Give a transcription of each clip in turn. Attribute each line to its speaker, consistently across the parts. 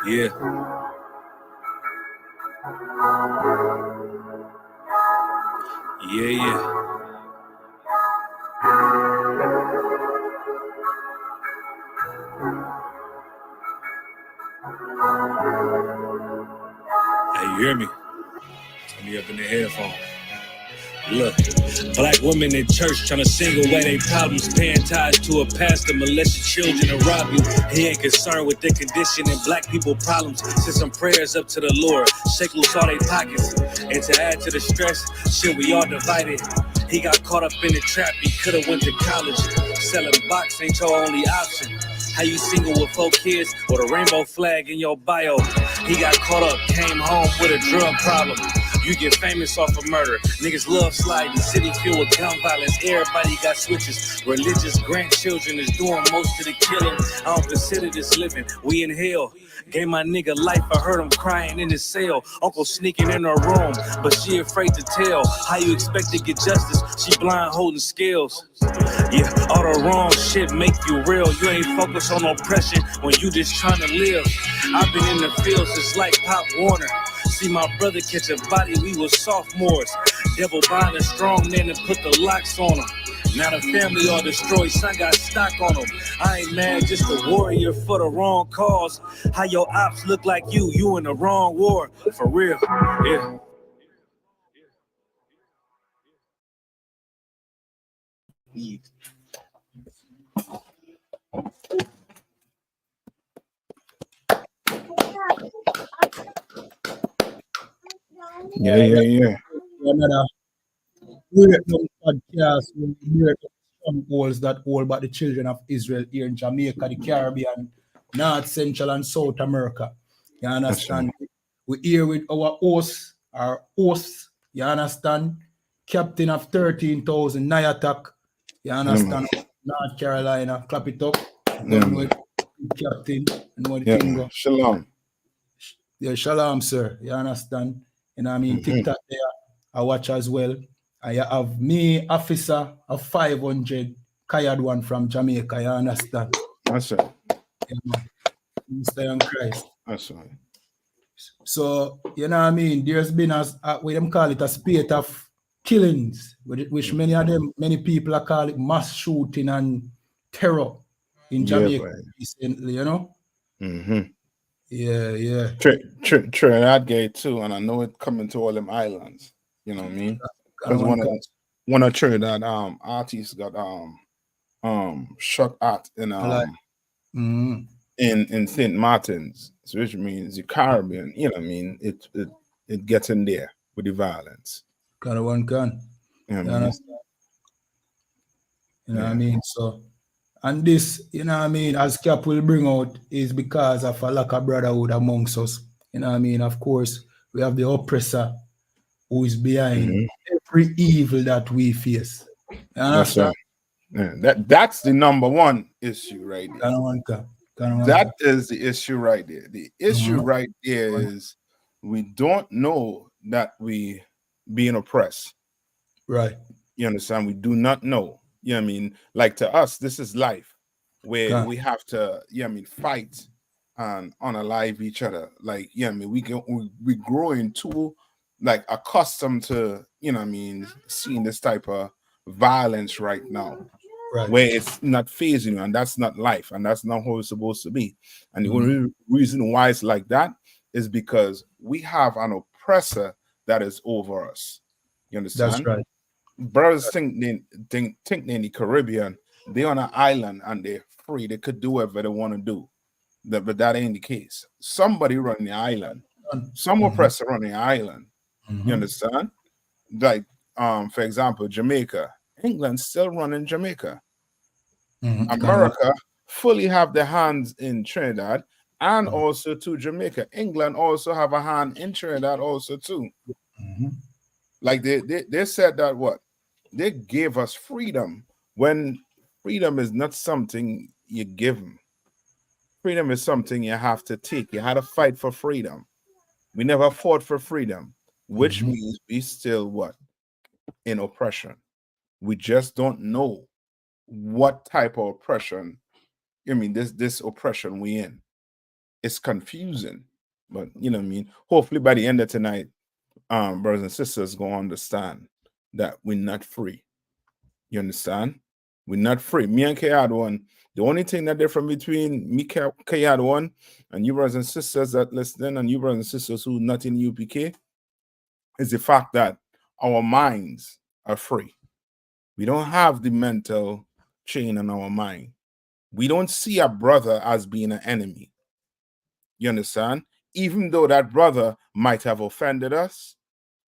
Speaker 1: Yeah. Yeah, yeah. Hey, you hear me? Turn me up in the headphones. Look, black women in church trying to sing away their problems, paying tithes to a pastor, molest your children and rob you. He ain't concerned with their condition and black people problems. Send some prayers up to the Lord, shake loose all their pockets. And to add to the stress, shit, we all divided. He got caught up in the trap, he could've went to college. Selling box ain't your only option. How you single with 4 kids with a rainbow flag in your bio? He got caught up, came home with a drug problem. You get famous off of murder. Niggas love sliding. City filled with gun violence. Everybody got switches. Religious grandchildren is doing most of the killing. I don't consider this living. We in hell. Gave my nigga life. I heard him crying in his cell. Uncle sneaking in her room, but she afraid to tell. How you expect to get justice? She blind holding scales. Yeah, all the wrong shit make you real. You ain't focused on oppression when you just trying to live. I've been in the field since like Pop Warner. See my brother catch a body, we was sophomores. Devil buying a strong man and put the locks on him. Now the family all destroyed, son got stock on him. I ain't mad, just a warrior for the wrong cause. How your ops look like you in the wrong war. For real, yeah.
Speaker 2: Yeah.
Speaker 3: Another breakdown podcast with breakdown strongholds that hold back the children of Israel here in Jamaica, the Caribbean, North, Central, and South America. You understand? We're here with our hosts, you understand? Captain of 13,000 Nayatak, you understand? North Carolina, clap it up. Captain, and what the thing go.
Speaker 2: Shalom.
Speaker 3: Yeah, shalom, sir. You understand? You know what I mean? TikTok there, I watch as well. I have me, officer of 500, Kayad one from Jamaica. You understand?
Speaker 2: That's right.
Speaker 3: Yeah, man. Stay on Christ.
Speaker 2: That's right.
Speaker 3: So, you know what I mean? There's been what them call it, a spate of killings, which many people are calling it mass shooting and terror in Jamaica recently, you know? Yeah.
Speaker 2: Trinidad Gate too, and I know it coming to all them islands. You know what I mean? Because one of Trinidad artists got shot at in St. Martin's, which means the Caribbean. You know what I mean? It gets in there with the violence.
Speaker 3: Kind of one can.
Speaker 2: You know what I mean?
Speaker 3: You know what I mean? So, and this, you know what I mean, as Cap will bring out, is because of a lack of brotherhood amongst us. You know what I mean? Of course, we have the oppressor who is behind every evil that we face. You understand?
Speaker 2: Yeah, that's the number one issue right there. That is the issue right there. The issue right there is we don't know that we being oppressed.
Speaker 3: Right.
Speaker 2: You understand? We do not know. You know what I mean? Like to us, this is life where we have to, fight and unalive each other. Like, we growing too like accustomed to, seeing this type of violence right now.
Speaker 3: Right.
Speaker 2: Where it's not phasing you, and that's not life, and that's not how it's supposed to be. And the only reason why it's like that is because we have an oppressor that is over us. You understand?
Speaker 3: That's right.
Speaker 2: Brothers think in the Caribbean, they're on an island and they're free. They could do whatever they want to do. But that ain't the case. Somebody run the island. Some oppressor run the island. You understand? Like, for example, Jamaica. England still running Jamaica. America fully have their hands in Trinidad and also to Jamaica. England also have a hand in Trinidad also too. Like they said that what? They gave us freedom when freedom is not something you give them. Freedom is something you have to take. You had to fight for freedom. We never fought for freedom, which means we still what? In oppression. We just don't know what type of oppression, this oppression we in. It's confusing. But you know what I mean? Hopefully by the end of tonight, brothers and sisters gonna understand that we're not free. You understand? We're not free. Me and Kayad one. The only thing that different between me, Kayad one, and you brothers and sisters that listen, and you brothers and sisters who not in UPK, is the fact that our minds are free. We don't have the mental chain on our mind. We don't see a brother as being an enemy. You understand? Even though that brother might have offended us,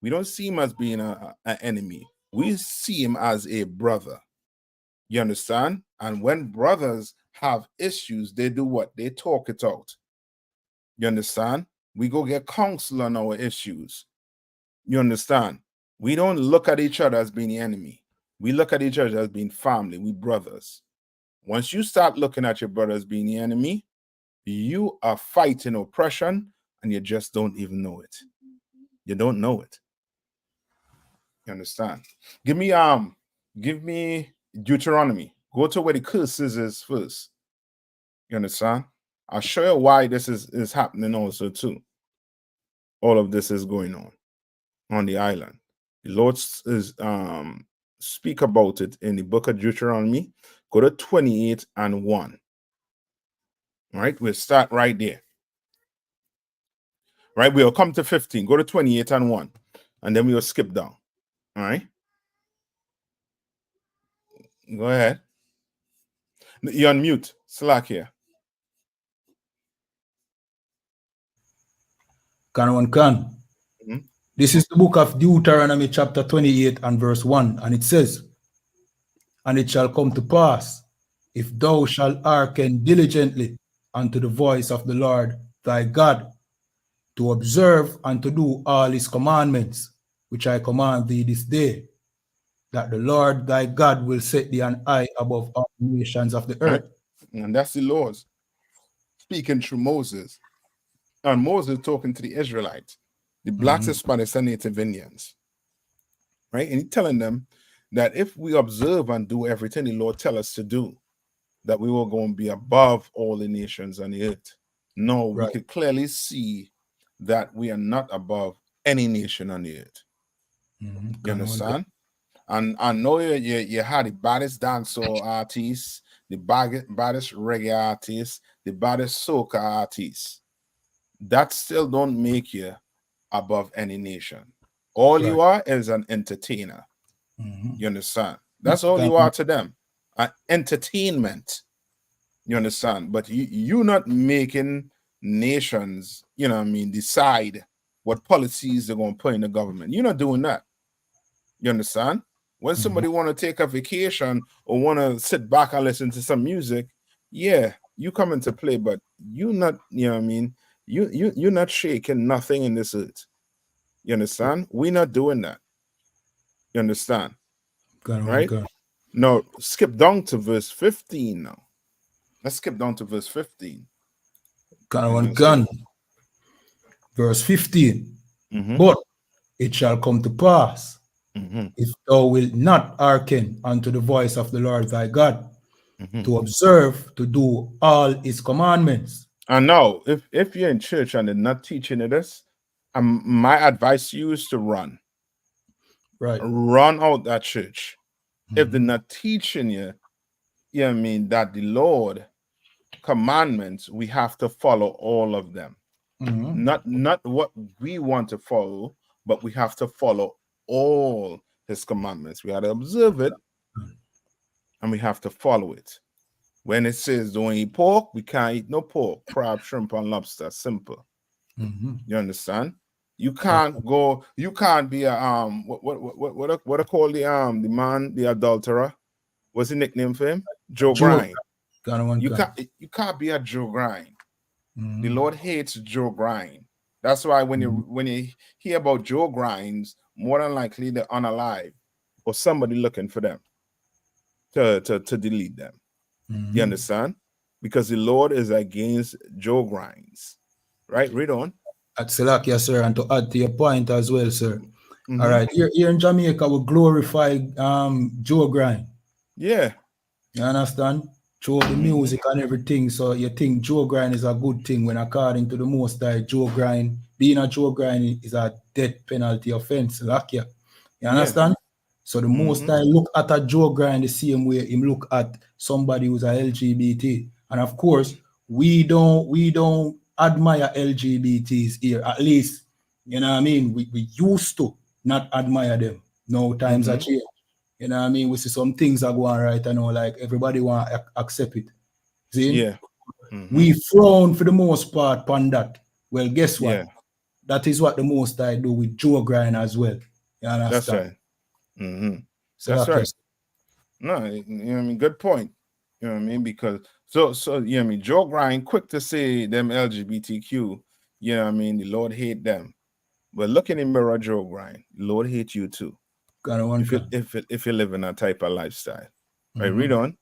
Speaker 2: we don't see him as being an enemy. We see him as a brother. You understand? And when brothers have issues, they do what? They talk it out. You understand? We go get counsel on our issues. You understand? We don't look at each other as being the enemy. We look at each other as being family. We brothers. Once you start looking at your brother as being the enemy, you are fighting oppression and you just don't even know it. You don't know it. You understand? Give me Deuteronomy. Go to where the curses is first. You understand? I'll show you why this is happening also too. All of this is going on the island. The Lord is speak about it in the book of Deuteronomy. Go to 28 and 1. All right, we'll start right there. Right, we'll come to 15. Go to 28 and 1. And then we'll skip down. All right. Go ahead. You're on mute. Slack here.
Speaker 3: Can. This is the book of Deuteronomy chapter 28 and verse 1. And it says, and it shall come to pass, if thou shalt hearken diligently unto the voice of the Lord thy God, to observe and to do all his commandments, which I command thee this day, that the Lord thy God will set thee an eye above all nations of the earth.
Speaker 2: Right. And that's the Lord speaking through Moses. And Moses talking to the Israelites, the blacks, Hispanics, and Native Indians. Right? And he's telling them that if we observe and do everything the Lord tell us to do, that we will go and be above all the nations on the earth. No, we could clearly see that we are not above any nation on the earth. You understand? And I know you had the baddest dancehall artists, the baddest reggae artists, the baddest soca artists. That still don't make you above any nation. All you are is an entertainer. You understand? That's all you are to them. Entertainment. You understand? But you're not making nations, you know what I mean, decide what policies they're going to put in the government. You're not doing that. You understand? When somebody want to take a vacation or want to sit back and listen to some music, yeah, you come into play, but you're not, you know what I mean? You're not shaking nothing in this earth. You understand? We're not doing that. You understand? Right? Now, skip down to verse 15 now. Let's skip down to verse 15.
Speaker 3: Verse 15. But it shall come to pass, if thou wilt not hearken unto the voice of the Lord thy God, to observe, to do all his commandments.
Speaker 2: And now, if you're in church and they're not teaching you this, my advice to you is to run.
Speaker 3: Right.
Speaker 2: Run out that church. If they're not teaching you, you know what I mean, that the Lord commandments, we have to follow all of them. Not what we want to follow, but we have to follow all his commandments. We have to observe it and we have to follow it. When it says don't eat pork, we can't eat no pork, crab, shrimp, and lobster. Simple. You understand? You can't go. You can't be a what I call the man, the adulterer. What's the nickname for him? Joe Grind. You can't be a Joe Grind. The Lord hates Joe Grind. That's why when you hear about Joe Grinds, more than likely they're unalive or somebody looking for them to delete them. You understand? Because the Lord is against Joe Grinds. Right? Read on.
Speaker 3: At Salakia, sir, and to add to your point as well, sir. All right. Here in Jamaica, we glorify Joe Grind.
Speaker 2: Yeah.
Speaker 3: You understand? through the music and everything. So you think Joe grind is a good thing when according to the Most High, Joe grind, being a Joe grind is a death penalty offense. Like you
Speaker 2: Yeah.
Speaker 3: understand? So the Most
Speaker 2: Mm-hmm.
Speaker 3: High look at a Joe grind the same way him look at somebody who's a LGBT. And of course, we don't admire LGBTs here, at least, you know what I mean? We used to not admire them. No times are
Speaker 2: Mm-hmm.
Speaker 3: changed. You know what I mean? We see some things are going right, I know, like everybody want to accept it. See?
Speaker 2: Yeah. Mm-hmm.
Speaker 3: We frown for the most part upon that. Well, guess what?
Speaker 2: Yeah.
Speaker 3: That is what the most I do with Joe Grind as well. You
Speaker 2: That's
Speaker 3: understand?
Speaker 2: right. Mm-hmm.
Speaker 3: So
Speaker 2: That's
Speaker 3: like
Speaker 2: right.
Speaker 3: yes,
Speaker 2: No, you know what I mean? Good point. You know what I mean? Because you know what I mean, Joe Grind quick to say them LGBTQ, you know what I mean, the Lord hate them. But look in the mirror, Joe Grind, the Lord hate you too.
Speaker 3: kind of one
Speaker 2: If you
Speaker 3: can.
Speaker 2: if you live in that type of lifestyle. Right, read
Speaker 3: Mm-hmm.
Speaker 2: on.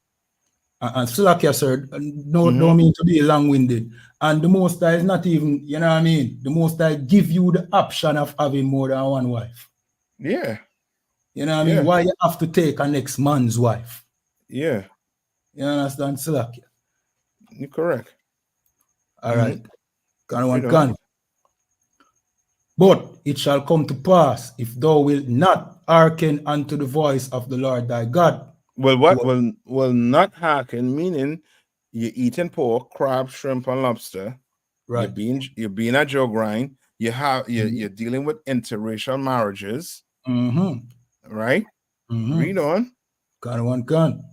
Speaker 3: And still like you sir, no,
Speaker 2: Mm-hmm.
Speaker 3: don't mean to be long-winded. And the most I is not even, you know what I mean? The most I give you the option of having more than one wife.
Speaker 2: Yeah,
Speaker 3: You know what I mean?
Speaker 2: yeah,
Speaker 3: Why you have to take a next man's wife?
Speaker 2: yeah.
Speaker 3: You understand? Slack.
Speaker 2: You're correct.
Speaker 3: All
Speaker 2: Mm-hmm.
Speaker 3: right. Can
Speaker 2: Read
Speaker 3: one
Speaker 2: on.
Speaker 3: can. But it shall come to pass, if thou wilt not hearken unto the voice of the Lord thy God.
Speaker 2: Well, what
Speaker 3: To,
Speaker 2: will not hearken, meaning you're eating pork, crab, shrimp, and lobster.
Speaker 3: right.
Speaker 2: You're being a Joe Grind.
Speaker 3: Mm-hmm.
Speaker 2: You're dealing with interracial marriages,
Speaker 3: Mm-hmm.
Speaker 2: right?
Speaker 3: Mm-hmm.
Speaker 2: Read on.
Speaker 3: Can one can.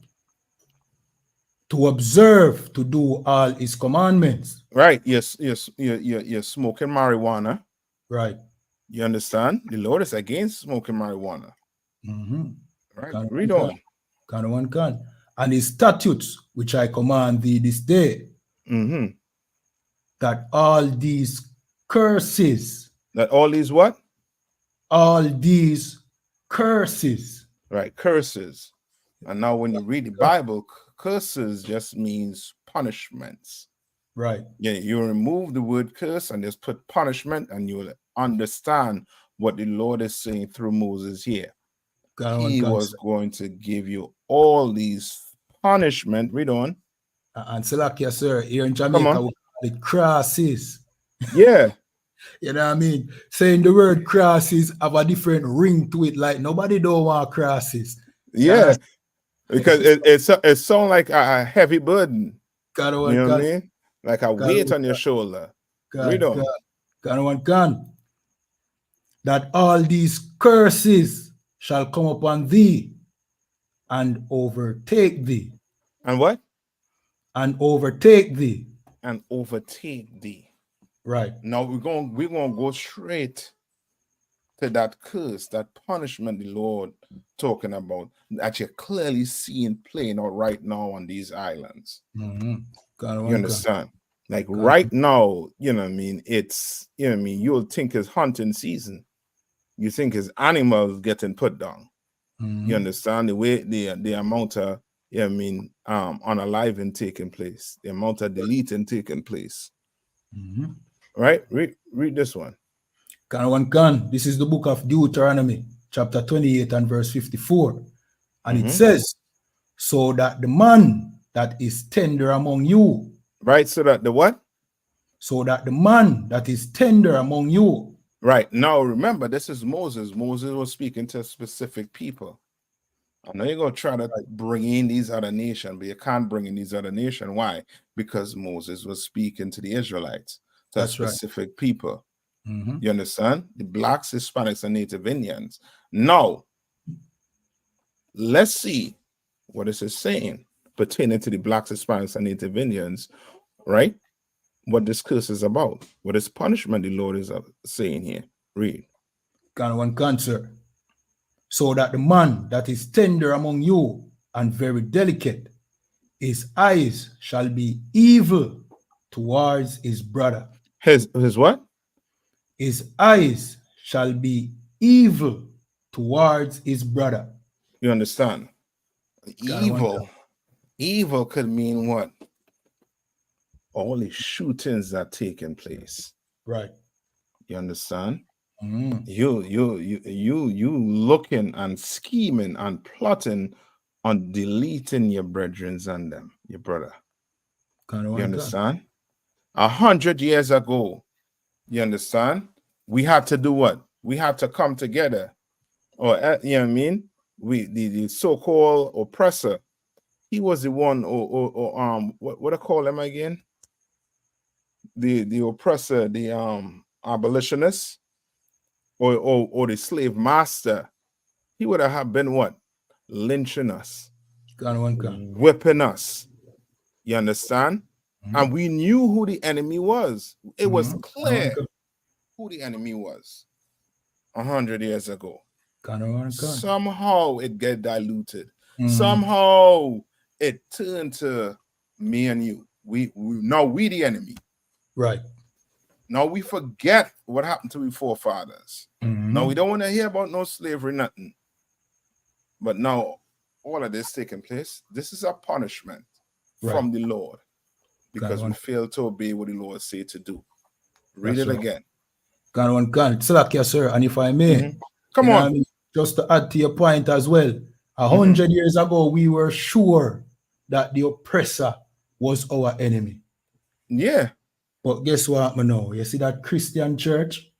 Speaker 3: To observe to do all his commandments.
Speaker 2: Right. Yes, yes, you're smoking marijuana.
Speaker 3: Right.
Speaker 2: You understand? The Lord is against smoking marijuana.
Speaker 3: Mm-hmm.
Speaker 2: Right.
Speaker 3: Can one
Speaker 2: Read
Speaker 3: can.
Speaker 2: on.
Speaker 3: Can one can. And his statutes, which I command thee this day,
Speaker 2: Mm-hmm.
Speaker 3: that all these curses,
Speaker 2: That all these what?
Speaker 3: all these curses,
Speaker 2: Right. Curses. And now when you read the Bible, curses just means punishments.
Speaker 3: right.
Speaker 2: Yeah, you remove the word curse and just put punishment, and you'll understand what the Lord is saying through Moses here.
Speaker 3: Can one
Speaker 2: He
Speaker 3: can.
Speaker 2: was going to give you all these punishment. Read on.
Speaker 3: And Salakia, sir, here in
Speaker 2: Come
Speaker 3: Jamaica,
Speaker 2: on.
Speaker 3: we call it crosses.
Speaker 2: Yeah,
Speaker 3: You know what I mean? Saying the word crosses have a different ring to it. Like nobody don't want crosses. You
Speaker 2: yeah.
Speaker 3: understand?
Speaker 2: Because it sounds like a heavy burden.
Speaker 3: Can
Speaker 2: You
Speaker 3: one
Speaker 2: know what I
Speaker 3: can.
Speaker 2: mean? Like a weight
Speaker 3: Can
Speaker 2: on your shoulder. Read
Speaker 3: can
Speaker 2: on.
Speaker 3: can one can. That all these curses shall come upon thee and overtake thee.
Speaker 2: And what?
Speaker 3: And overtake thee.
Speaker 2: And overtake thee.
Speaker 3: Right.
Speaker 2: Now we're gonna go straight to that curse, that punishment the Lord talking about that you're clearly seeing playing out right now on these islands.
Speaker 3: Mm-hmm. Can
Speaker 2: You
Speaker 3: one can.
Speaker 2: understand? Like
Speaker 3: Can.
Speaker 2: right now, you know what I mean? It's, you know what I mean? You'll think it's hunting season. You think it's animals getting put down. You
Speaker 3: Mm-hmm.
Speaker 2: understand the way the amount of, you know what I mean, unaliving taking place, the amount of deleting taking place.
Speaker 3: Mm-hmm.
Speaker 2: Right? Read this one.
Speaker 3: Can one can. This is the book of Deuteronomy, chapter 28 and verse 54. And it
Speaker 2: Mm-hmm.
Speaker 3: says, so that the man that is tender among you,
Speaker 2: Right? So that the what?
Speaker 3: so that the man that is tender among you,
Speaker 2: Right. Now remember, this is Moses. Moses was speaking to specific people. I know you're gonna try to bring in these other nations, but you can't bring in these other nations. Why? Because Moses was speaking to the Israelites, to a
Speaker 3: that's right.
Speaker 2: specific people.
Speaker 3: Mm-hmm.
Speaker 2: You understand? The blacks, Hispanics, and Native Indians. Now, let's see what this is saying pertaining to the blacks, Hispanics, and Native Indians, right? What this curse is about, what this punishment the Lord is saying here. Read.
Speaker 3: Can one cancer. So that the man that is tender among you and very delicate, his eyes shall be evil towards his brother.
Speaker 2: His what?
Speaker 3: His eyes shall be evil towards his brother.
Speaker 2: You understand?
Speaker 3: Can one can.
Speaker 2: Evil could mean what? All the shootings that taking place.
Speaker 3: Right.
Speaker 2: You understand?
Speaker 3: Mm-hmm.
Speaker 2: You looking and scheming and plotting on deleting your brethren and them, your brother. You understand? 100 years ago, you understand? We had to do what? We had to come together. Or you know what I mean? The so-called oppressor, he was the one, or what I call him again? The oppressor, the abolitionist, or the slave master. He would have been what? Lynching us, whipping us. You understand? And we knew who the enemy was. It was clear who the enemy was 100 years ago. Somehow it get diluted. Somehow it turned to me and you. We now we the enemy.
Speaker 3: Right.
Speaker 2: Now we forget what happened to our forefathers. Now we don't want to hear about no slavery, nothing. But now all of this taking place, this is a punishment from the Lord because we failed to obey what the Lord said to do. Read it again.
Speaker 3: Salakia, sir, and if I may,
Speaker 2: come on.
Speaker 3: I mean, just to add to your point as well, 100 years ago, we were sure that the oppressor was our enemy.
Speaker 2: Yeah.
Speaker 3: But guess what, man? You see that Christian church?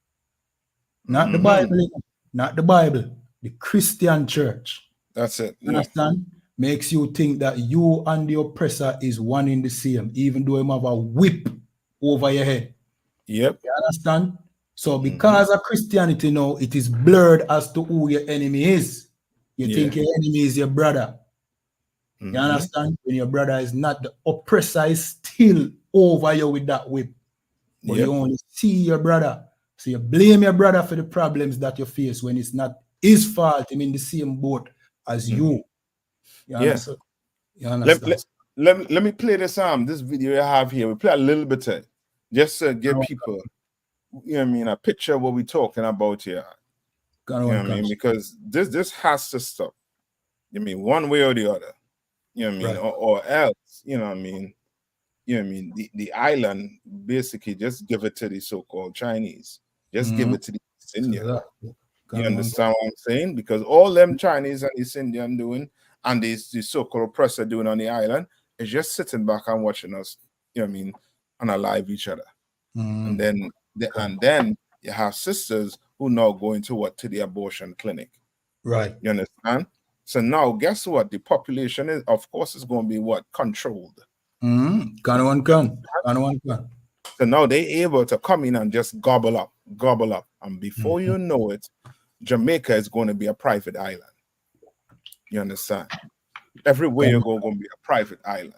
Speaker 3: Not the Bible, not the Bible, the Christian church.
Speaker 2: That's it.
Speaker 3: You understand? Makes you think that you and the oppressor is one in the same, even though you have a whip over your head.
Speaker 2: Yep.
Speaker 3: You understand? So because of Christianity now, it is blurred as to who your enemy is. You think your enemy is your brother. You understand? When your brother is not, the oppressor is still over you with that whip. But you only see your brother. So you blame your brother for the problems that you face when it's not his fault. I'm in the same boat as you. You understand? You understand?
Speaker 2: Let me play this this video I have here. We play a little bit of it, just to give people, you know what I mean, a picture of what we're talking about here. You know what I mean? Because this has to stop. You mean one way or the other. You know what I mean? Or else, you know what I mean? You know what I mean? The island basically just give it to the so-called Chinese. Just give it to the East Indian. You understand what I'm saying? Because all them Chinese and East Indian doing and the so-called oppressor doing on the island is just sitting back and watching us, you know what I mean, unalive each other. And then you have sisters who now going to the abortion clinic.
Speaker 3: Right.
Speaker 2: You understand? So now guess what? The population is, of course, is going to be what? Controlled. So now they able to come in and just gobble up. And before you know it, Jamaica is going to be a private island. You understand? Everywhere you go, going to be a private island.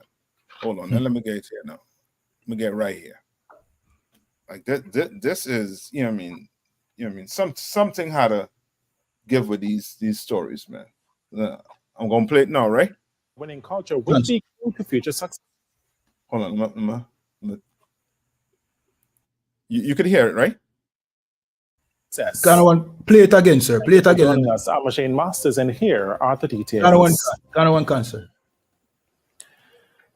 Speaker 2: Hold on, now let me get it here now. Let me get right here. Like this is, you know what I mean? You know what I mean? Something had to give with these stories, man. I'm going to play it now, right?
Speaker 4: Winning culture will be key to future success.
Speaker 2: Hold on, you could hear it, right?
Speaker 3: Play it again, sir. Play it again.
Speaker 4: Joining us are Machine Masters, and here are the details.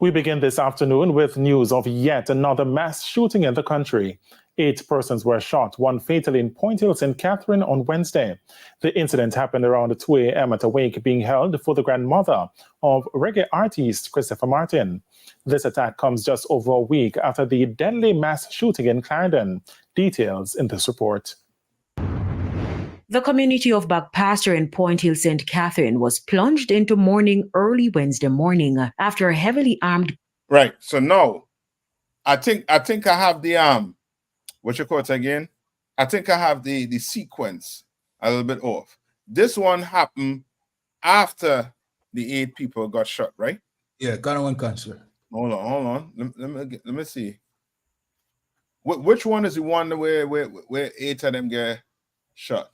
Speaker 4: We begin this afternoon with news of yet another mass shooting in the country. 8 persons were shot, one fatally in Point Hill, St. Catherine on Wednesday. The incident happened around 2 a.m. at a wake being held for the grandmother of reggae artist Christopher Martin. This attack comes just over a week after the deadly mass shooting in Clarendon. Details in this report.
Speaker 5: The community of Backpasture in Point Hill, St. Catherine was plunged into mourning early Wednesday morning after a heavily armed.
Speaker 2: Right. So no, I think I have the what you call it again? I think I have the sequence a little bit off. This one happened after the 8 people got shot, right?
Speaker 3: Yeah, cancer.
Speaker 2: Hold on. Let me see. Which one is the one where 8 of them get shot?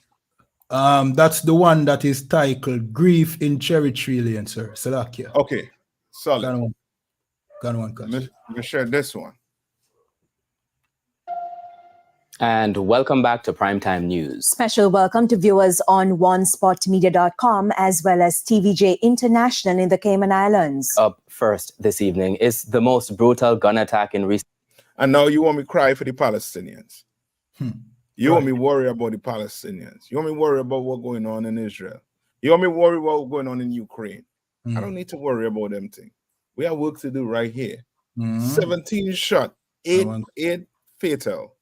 Speaker 3: That's the one that is titled "Grief in Cherry Tree Lane," sir. Salakia.
Speaker 2: Okay, solid.
Speaker 3: Let
Speaker 2: me share this one.
Speaker 6: And welcome back to Primetime News.
Speaker 7: Special welcome to viewers on onespotmedia.com as well as TVJ International in the Cayman Islands.
Speaker 6: Up first this evening is the most brutal gun attack in recent.
Speaker 2: And now you want me to cry for the Palestinians. You want me worry about the Palestinians. You want me worry about what's going on in Israel. You want me worry about what's going on in Ukraine. I don't need to worry about them things. We have work to do right here. 17 shot, eight fatal.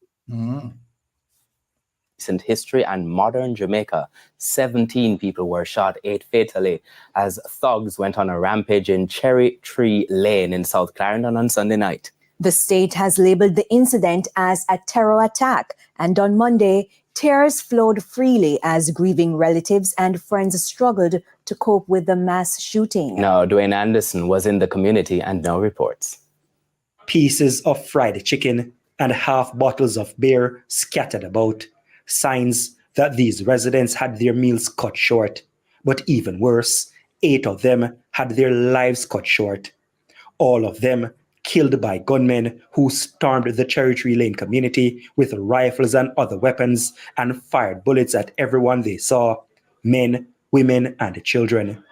Speaker 6: Recent history and modern Jamaica, 17 people were shot, 8 fatally, as thugs went on a rampage in Cherry Tree Lane in South Clarendon on Sunday night.
Speaker 7: The state has labeled the incident as a terror attack, and on Monday, tears flowed freely as grieving relatives and friends struggled to cope with the mass shooting.
Speaker 6: Now, Dwayne Anderson was in the community and now reports.
Speaker 8: Pieces of fried chicken and half bottles of beer scattered about, signs that these residents had their meals cut short. But even worse, 8 of them had their lives cut short. All of them killed by gunmen who stormed the Cherry Tree Lane community with rifles and other weapons and fired bullets at everyone they saw, men, women, and children.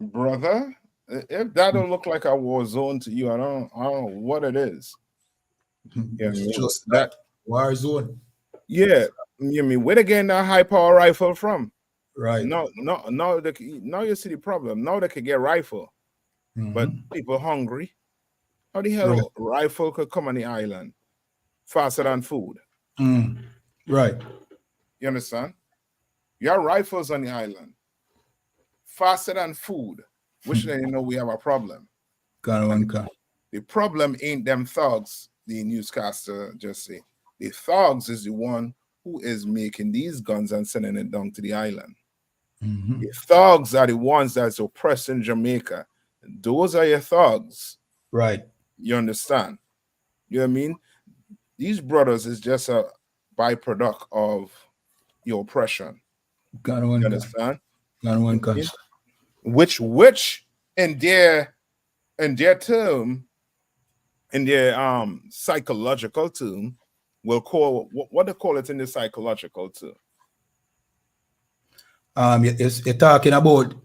Speaker 2: Brother, if that don't look like a war zone to you, I don't know what it is. Yeah,
Speaker 3: It's just that war zone.
Speaker 2: Yeah, you mean where they getting that high power rifle from?
Speaker 3: Right.
Speaker 2: No, now you see the problem. Now they can get rifle, but people hungry. How the hell rifle could come on the island faster than food?
Speaker 3: Right.
Speaker 2: You understand? You have rifles on the island faster than food, which then you know we have a problem. The problem ain't them thugs, the newscaster just say. The thugs is the one who is making these guns and sending it down to the island. The thugs are the ones that's oppressing Jamaica. Those are your thugs.
Speaker 3: Right.
Speaker 2: You understand? You know what I mean? These brothers is just a byproduct of your oppression. You understand? Which in their term, in their psychological term, will call what they call it in the psychological term.
Speaker 3: You're talking about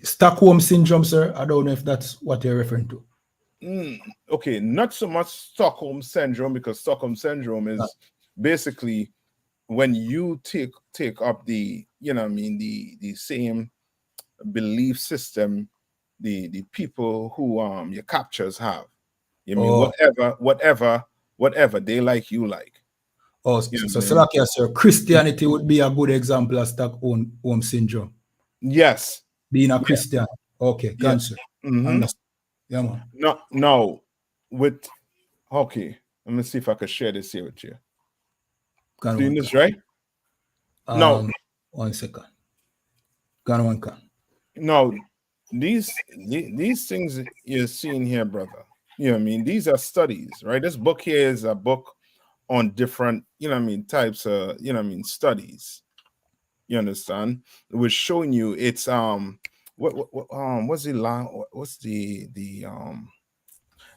Speaker 3: Stockholm syndrome, sir. I don't know if that's what you're referring to.
Speaker 2: Okay, not so much Stockholm syndrome, because Stockholm syndrome is basically when you take up the, you know what I mean, the same belief system the people who your captures have. You mean whatever they like, you like.
Speaker 3: Oh,
Speaker 2: you know
Speaker 3: so Salakia, sir, Christianity would be a good example of Stockholm syndrome.
Speaker 2: Yes.
Speaker 3: Being a Christian. Okay, gotcha. Yeah, man.
Speaker 2: No, okay. Let me see if I can share this here with you. Doing this right? No.
Speaker 3: 1 second.
Speaker 2: No, these things you're seeing here, brother. You know what I mean? These are studies, right? This book here is a book on different, you know what I mean, types of, you know what I mean, studies. You understand? It was showing you it's what's the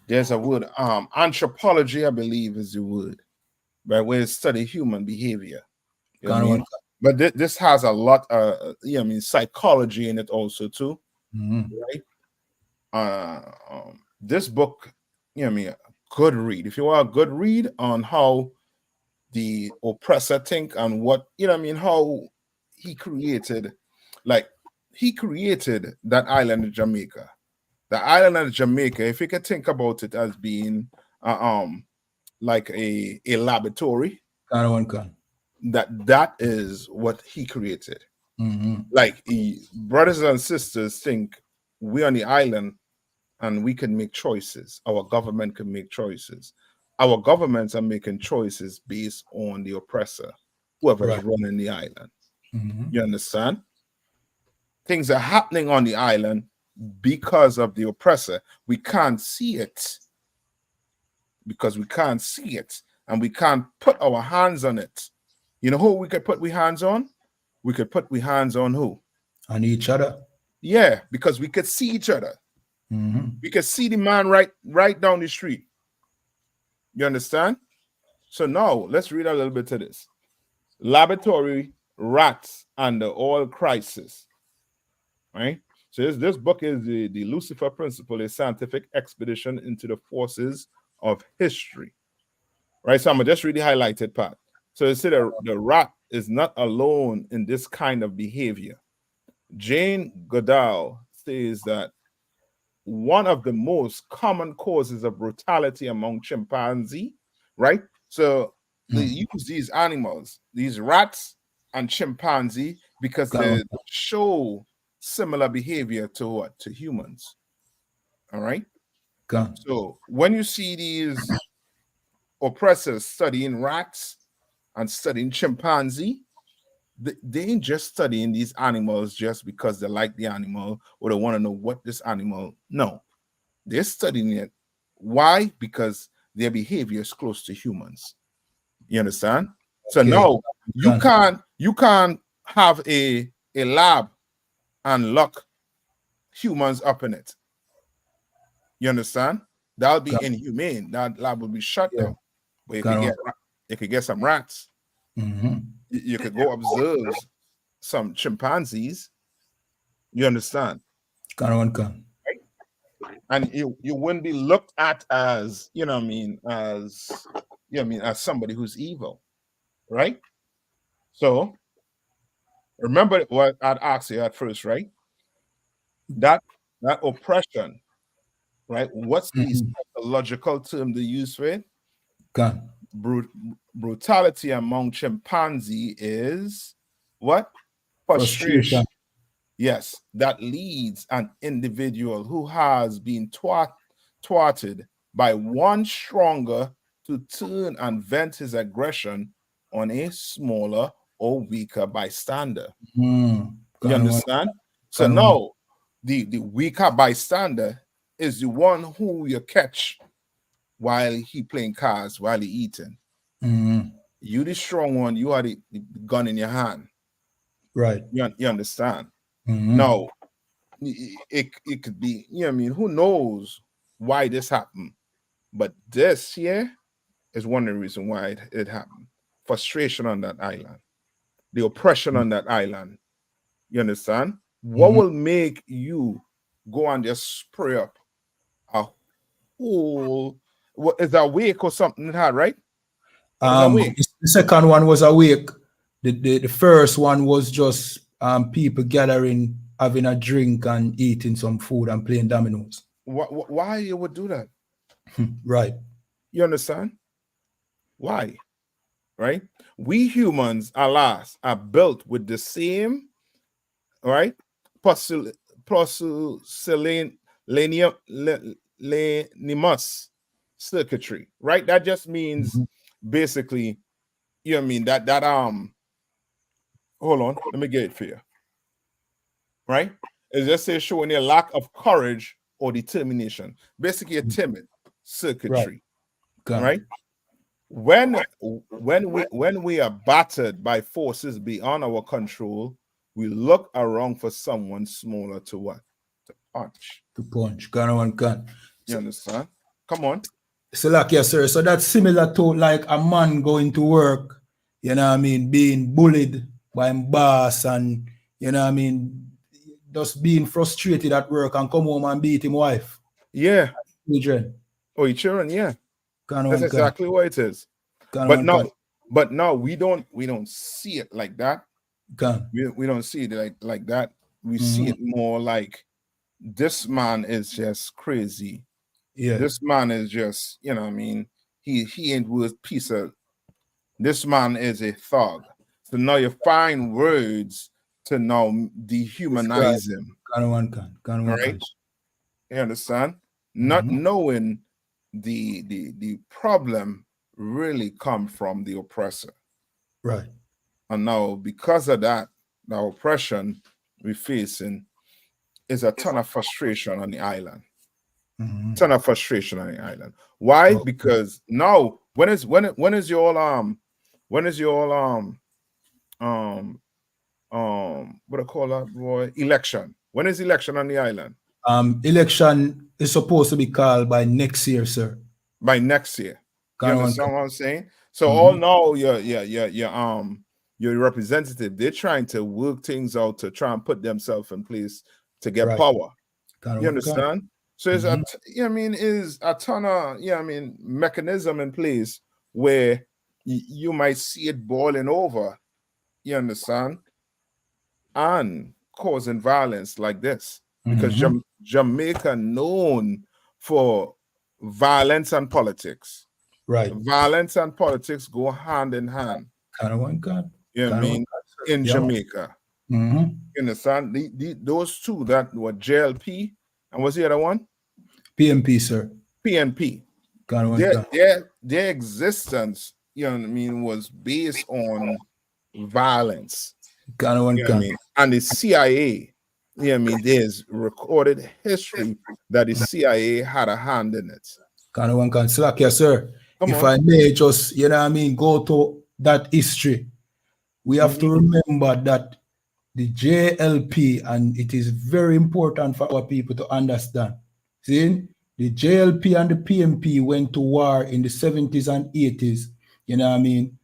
Speaker 2: there's a word, anthropology, I believe is the word, right, where it study human behavior. You know what I mean? But this has a lot you know what I mean, psychology in it also too. Right? This book, you know what I mean, good read. If you want a good read on how the oppressor think and what, you know what I mean, how he created that island of Jamaica. The island of Jamaica, if you can think about it as being like a laboratory, that is what he created. Like brothers and sisters think we on the island and we can make choices. Our government can make choices. Our governments are making choices based on the oppressor, whoever is running the island. You understand? Things are happening on the island because of the oppressor. We can't see it because we can't see it, and we can't put our hands on it. You know who we could put we hands on? We could put we hands on who?
Speaker 3: On each other.
Speaker 2: Yeah, because we could see each other. We could see the man right down the street. You understand? So now let's read a little bit of this. Laboratory Rats and the Oil Crisis. Right? So this book is the Lucifer Principle, a scientific expedition into the forces of history. Right? So I'm going to just read the highlighted part. So you see the rat is not alone in this kind of behavior. Jane Goodall says that one of the most common causes of brutality among chimpanzee, right? So they use these animals, these rats and chimpanzee, because they show similar behavior to what? To humans. All right. So when you see these oppressors studying rats and studying chimpanzee, they ain't just studying these animals just because they like the animal or they want to know what this animal. No, they're studying it. Why? Because their behavior is close to humans. You understand? So now you can't have a lab and lock humans up in it. You understand? That'll be inhumane. That lab will be shut down. But you could get some rats. You could go observe some chimpanzees. You understand? Right? And you wouldn't be looked at as, you know what I mean, as somebody who's evil, right? So remember what I'd asked you at first, right? That oppression, right? What's the psychological term they use for it? Brutality among chimpanzee is what? Frustration. Yes, that leads an individual who has been thwarted by one stronger to turn and vent his aggression on a smaller or weaker bystander. You understand? So now the weaker bystander is the one who you catch while he playing cards, while he eating. You the strong one, you are the gun in your hand.
Speaker 3: Right.
Speaker 2: You understand? Now, it could be, you know what I mean, who knows why this happened. But this here is one of the reasons why it happened. Frustration on that island. The oppression on that island. You understand? What will make you go and just spray up a whole, what is that wake or something it had, right?
Speaker 3: The second one was a wake. The first one was just people gathering, having a drink and eating some food and playing dominoes.
Speaker 2: Why you would do that?
Speaker 3: Right.
Speaker 2: You understand? Why? Right? We humans, alas, are built with the same, right? Pusillanimous circuitry, right? That just means basically, you know what I mean? That hold on, let me get it for you. Right? It's just say showing a lack of courage or determination. Basically a timid circuitry. Right? When we are battered by forces beyond our control, we look around for someone smaller to what? To punch.
Speaker 3: To punch. Gun.
Speaker 2: You understand? Come on.
Speaker 3: So like, yes, sir. So that's similar to like a man going to work, you know what I mean, being bullied by his boss and, you know what I mean, just being frustrated at work and come home and beat his wife.
Speaker 2: Yeah.
Speaker 3: Children.
Speaker 2: Oh, your children, yeah. That's exactly what it is. But now we don't see it like that. We don't see it like that. We see it more like this man is just crazy. Yeah. This man is just, you know what I mean, he ain't worth piece of. This man is a thug. So now you find words to now dehumanize him. Right? You understand? Not knowing the problem really come from the oppressor.
Speaker 3: Right.
Speaker 2: And now because of that, the oppression we're facing is a ton of frustration on the island. Ton of frustration on the island. Why? Because now when is your what I call that, boy? Election. When is election on the island?
Speaker 3: Election is supposed to be called by next year, sir.
Speaker 2: By next year. You understand what I'm saying? So all now your representative, they're trying to work things out to try and put themselves in place to get power. You understand? So it's is a ton of mechanism in place where you might see it boiling over. You understand? And causing violence like this, because Jamaica known for violence and politics.
Speaker 3: Right.
Speaker 2: Violence and politics go hand in hand.
Speaker 3: Kind of one God.
Speaker 2: You know what I mean? In Jamaica. You understand? Those two that were JLP, and what's the other one?
Speaker 3: PNP, sir.
Speaker 2: PNP. Their existence, you know what I mean, was based on violence. You know what I mean? And the CIA, you know what I mean, there's recorded history that the CIA had a hand in it.
Speaker 3: Slack here, sir. If I may just, you know what I mean, go to that history, we have to remember that the JLP, and it is very important for our people to understand. See, the JLP and the PMP went to war in the 70s and 80s, you know what I mean,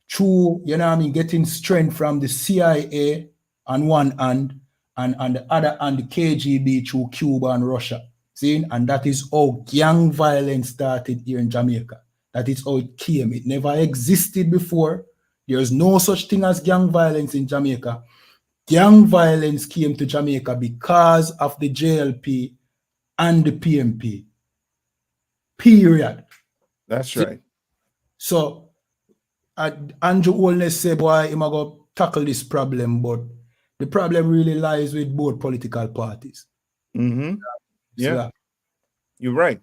Speaker 3: through, you know what I mean, getting strength from the CIA on one hand, and on the other hand, the KGB through Cuba and Russia. See, and that is how gang violence started here in Jamaica. That is how it came. It never existed before. There's no such thing as gang violence in Jamaica. Gang violence came to Jamaica because of the JLP and the PMP. Period.
Speaker 2: That's right.
Speaker 3: So, Andrew Holness said, boy, I'm going to tackle this problem, but the problem really lies with both political parties.
Speaker 2: Yeah, you're right.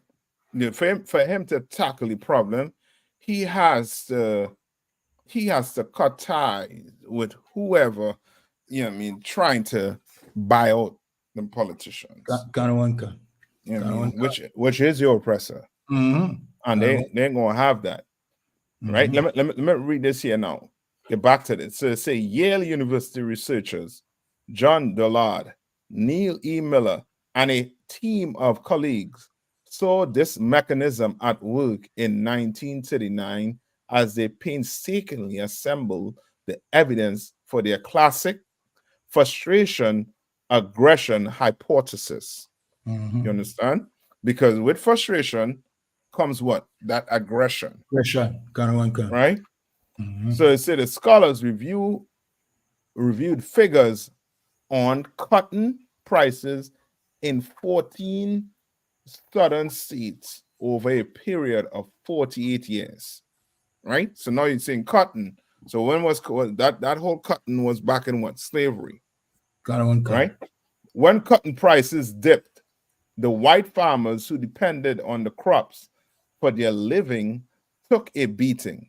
Speaker 2: For him to tackle the problem, he has to cut ties with whoever, you know what I mean, trying to buy out the politicians. You know what I mean? Which is your oppressor. And they ain't gonna have that. Right? Let me read this here now. Get back to this. So say Yale University researchers John Dollard, Neil E. Miller, and a team of colleagues saw this mechanism at work in 1939 as they painstakingly assembled the evidence for their classic frustration aggression hypothesis. You understand? Because with frustration comes what? That aggression. Right? So it said the scholars reviewed figures on cotton prices in 14 southern states over a period of 48 years. Right? So now you're saying cotton. So when was that whole cotton was back in what? Slavery. Right? When cotton prices dipped, the white farmers who depended on the crops for their living took a beating.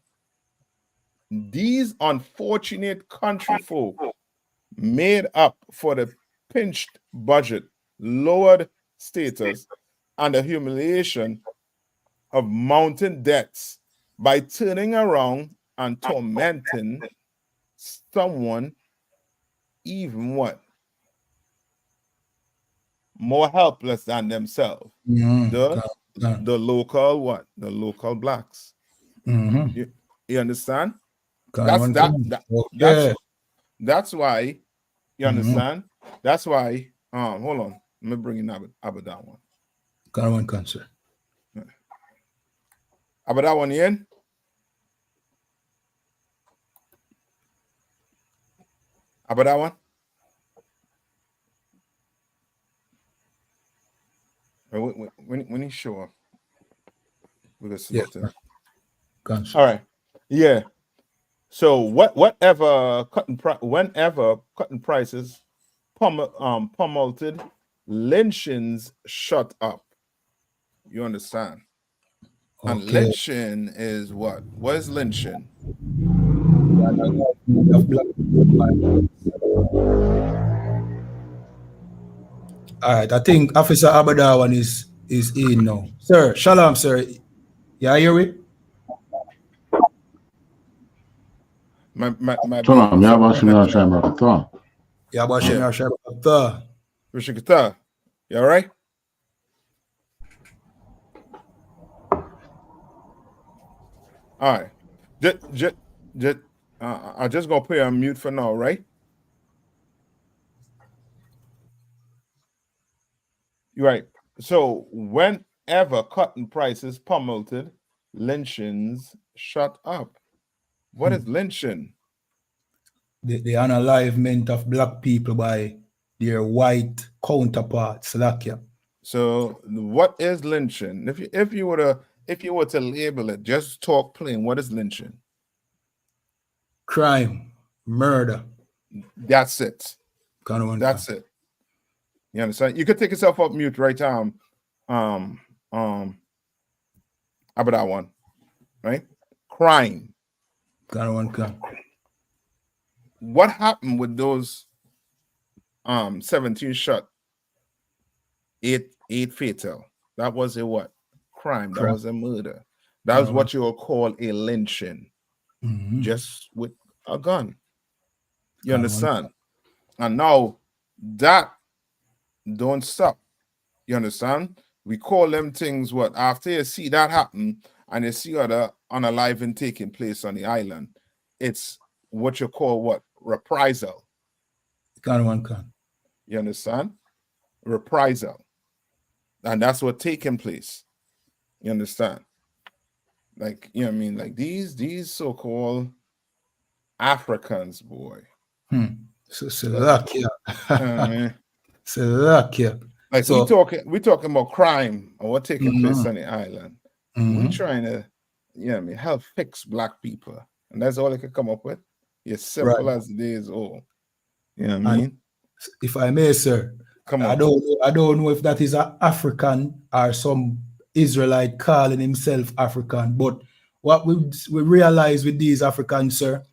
Speaker 2: These unfortunate country folk made up for the pinched budget, lowered status, and the humiliation of mountain debts by turning around and tormenting someone even what? More helpless than themselves. The local what? The local blacks. You understand? That's why, you understand? That's why, hold on. Let me bring in Abadan one. Abadan one in? Abadan one? When he show up, we're gonna select him. All right. Yeah. So whenever cotton prices pummeled, lynchings shut up. You understand? And lynching is what? What is lynching?
Speaker 3: All right, I think Officer Abadawan is in now. Sir, shalom, sir. Yeah, you hear me?
Speaker 9: Shalom,
Speaker 2: you all right? All right. I'm just gonna put you on mute for now, right? You're right. So whenever cotton prices pummeled, lynchings shut up. What is lynching?
Speaker 3: The unalivement of black people by their white counterparts. Salakia.
Speaker 2: So what is lynching? If you were to label it, just talk plain, what is lynching?
Speaker 3: Crime, murder.
Speaker 2: That's it. That's it. You understand? You could take yourself off mute right how about that one, right? Crime. What happened with those 17 shot, eight fatal? That was a what? Crime. That was a murder. That was what you will call a lynching. Just with a gun. You understand? And now that don't stop. You understand? We call them things what? After you see that happen and you see other unaliving taking place on the island, it's what you call what? Reprisal. You understand? Reprisal. And that's what taking place. You understand? Like, you know what I mean? Like these so-called Africans, boy.
Speaker 3: Salakia.
Speaker 2: Like so, we talking about crime or what taking place on the island. We trying to, you know what I mean, help fix black people. And that's all they could come up with. It's simple as it is all. You know what I mean?
Speaker 3: If I may, sir,
Speaker 2: come on.
Speaker 3: I don't know if that is an African or some Israelite calling himself African, but what we realize with these Africans, sir,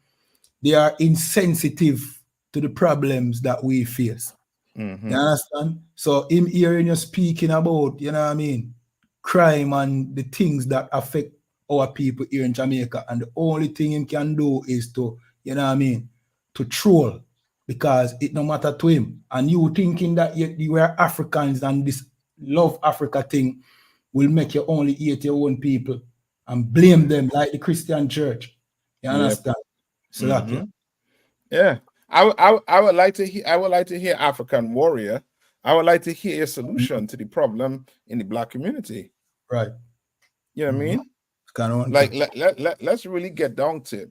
Speaker 3: they are insensitive to the problems that we face. You understand? So him hearing you speaking about, you know what I mean, crime and the things that affect our people here in Jamaica, and the only thing him can do is to, you know what I mean, to troll, because it no matter to him. And you thinking that you are Africans and this love Africa thing will make you only hate your own people and blame them like the Christian church. You understand? So
Speaker 2: yeah. I would like to hear African warrior. I would like to hear a solution to the problem in the black community.
Speaker 3: Right.
Speaker 2: You know what I mean? Like let's really get down to it.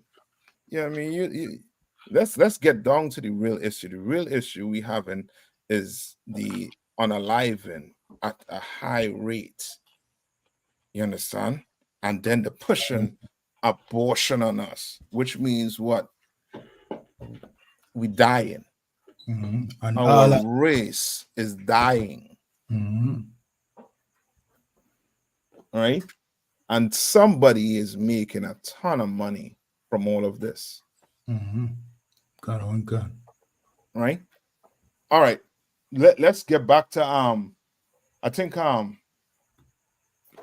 Speaker 2: You know what I mean? Let's get down to the real issue. The real issue we having is the unaliving at a high rate. You understand? And then the pushing abortion on us, which means what? We dying.
Speaker 3: And
Speaker 2: our race is dying. Right? And somebody is making a ton of money from all of this. Right? All right. Let's get back to I think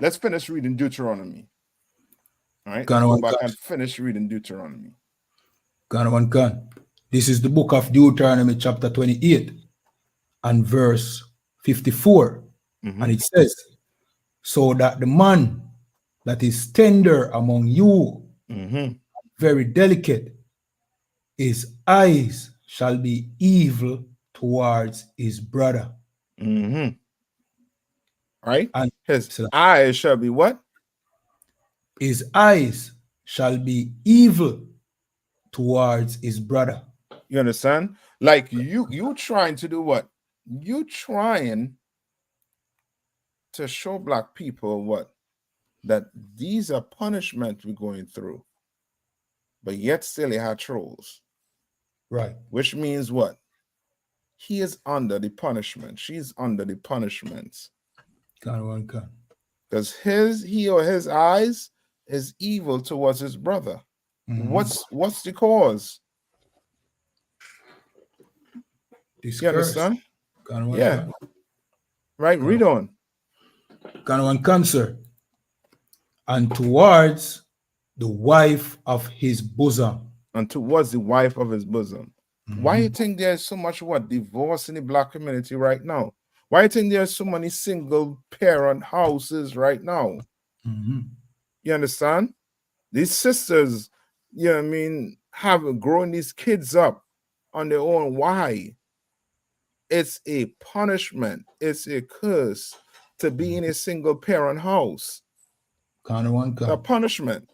Speaker 2: let's finish reading Deuteronomy. All right, let's go back and finish reading Deuteronomy.
Speaker 3: This is the book of Deuteronomy, chapter 28 and verse 54. And it says, so that the man that is tender among you, very delicate, his eyes shall be evil towards his brother.
Speaker 2: Right? And his eyes shall be what?
Speaker 3: His eyes shall be evil towards his brother.
Speaker 2: You understand? Like you trying to do what? You trying to show black people what? That these are punishments we're going through. But yet still he had trolls.
Speaker 3: Right.
Speaker 2: Which means what? He is under the punishment. She's under the punishments. Because he or his eyes is evil towards his brother. What's the cause? You understand? Yeah. Right, read on.
Speaker 3: Cancer. And towards the wife of his bosom.
Speaker 2: And towards the wife of his bosom. Why do you think there's so much divorce in the black community right now? Why do you think there's so many single parent houses right now? You understand? These sisters, you know what I mean, have grown these kids up on their own. Why? It's a punishment. It's a curse to be in a single parent house. A punishment.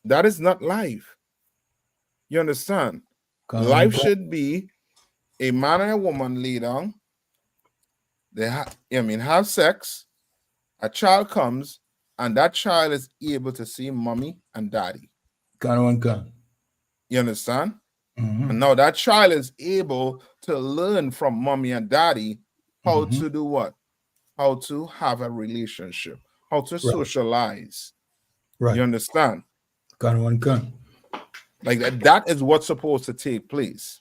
Speaker 2: That is not life. You understand? Life should be a man and a woman lay down they have sex, a child comes, and that child is able to see mommy and daddy. You understand? And now that child is able to learn from mommy and daddy how to do what? How to have a relationship, how to socialize.
Speaker 3: Right.
Speaker 2: You understand?
Speaker 3: Like
Speaker 2: that is what's supposed to take place.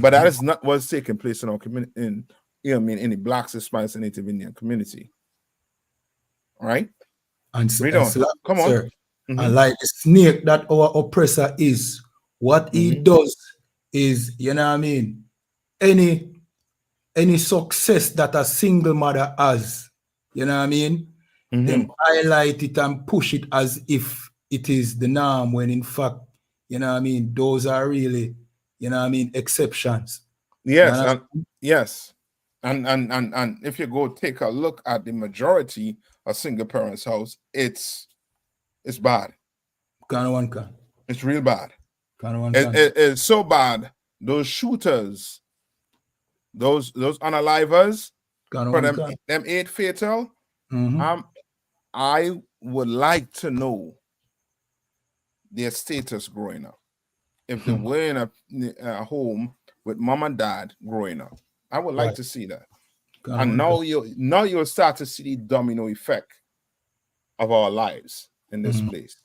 Speaker 2: But that is not what's taking place in our community, in the Blacks, Hispanics, and Native Indian community. All right?
Speaker 3: And
Speaker 2: read on. Come on.
Speaker 3: Sir, and like the snake that our oppressor is, what he does is, you know what I mean, any success that a single mother has, you know what I mean, them highlight it and push it as if it is the norm, when in fact, you know what I mean, those are really, you know what I mean, exceptions.
Speaker 2: Yes, yes. And if you go take a look at the majority of single parents' house, it's bad. It's real bad. It's so bad. Those shooters, those unalivers, for them 8 fatal. I would like to know their status growing up. If they were in a home with mom and dad growing up, I would like to see that. And now you'll start to see the domino effect of our lives in this place.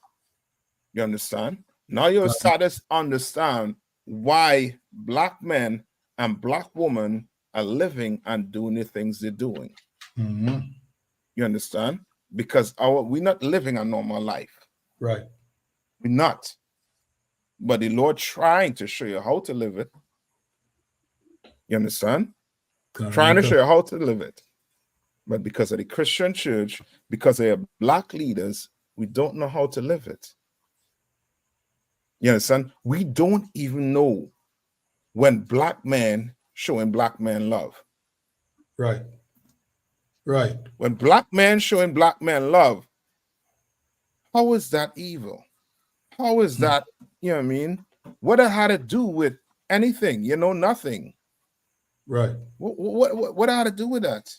Speaker 2: You understand? Now you'll start to understand why Black men and Black women are living and doing the things they're doing. You understand? Because we're not living a normal life.
Speaker 3: Right.
Speaker 2: We're not. But the Lord trying to show you how to live it. You understand? Trying to show you how to live it. But because of the Christian church, because they are Black leaders, we don't know how to live it. You understand? We don't even know when Black men showing Black men love.
Speaker 3: Right. Right.
Speaker 2: When Black men showing Black men love, how is that evil? How is that, you know what I mean? What it had to do with anything? You know, nothing.
Speaker 3: Right.
Speaker 2: What had to do with that?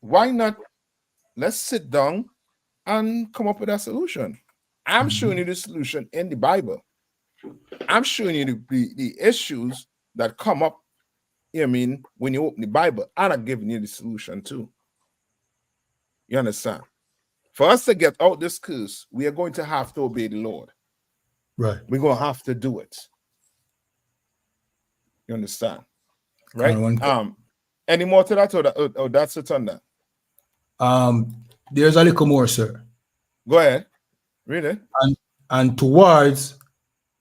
Speaker 2: Why not? Let's sit down and come up with a solution. I'm showing you the solution in the Bible. I'm showing you the issues that come up, you know what I mean, when you open the Bible, and I'm giving you the solution too. You understand? For us to get out this curse, we are going to have to obey the Lord.
Speaker 3: Right.
Speaker 2: We're going to have to do it. You understand? Right? Any more to that, or that's it on that?
Speaker 3: There's a little more, sir.
Speaker 2: Go ahead. Read it.
Speaker 3: And towards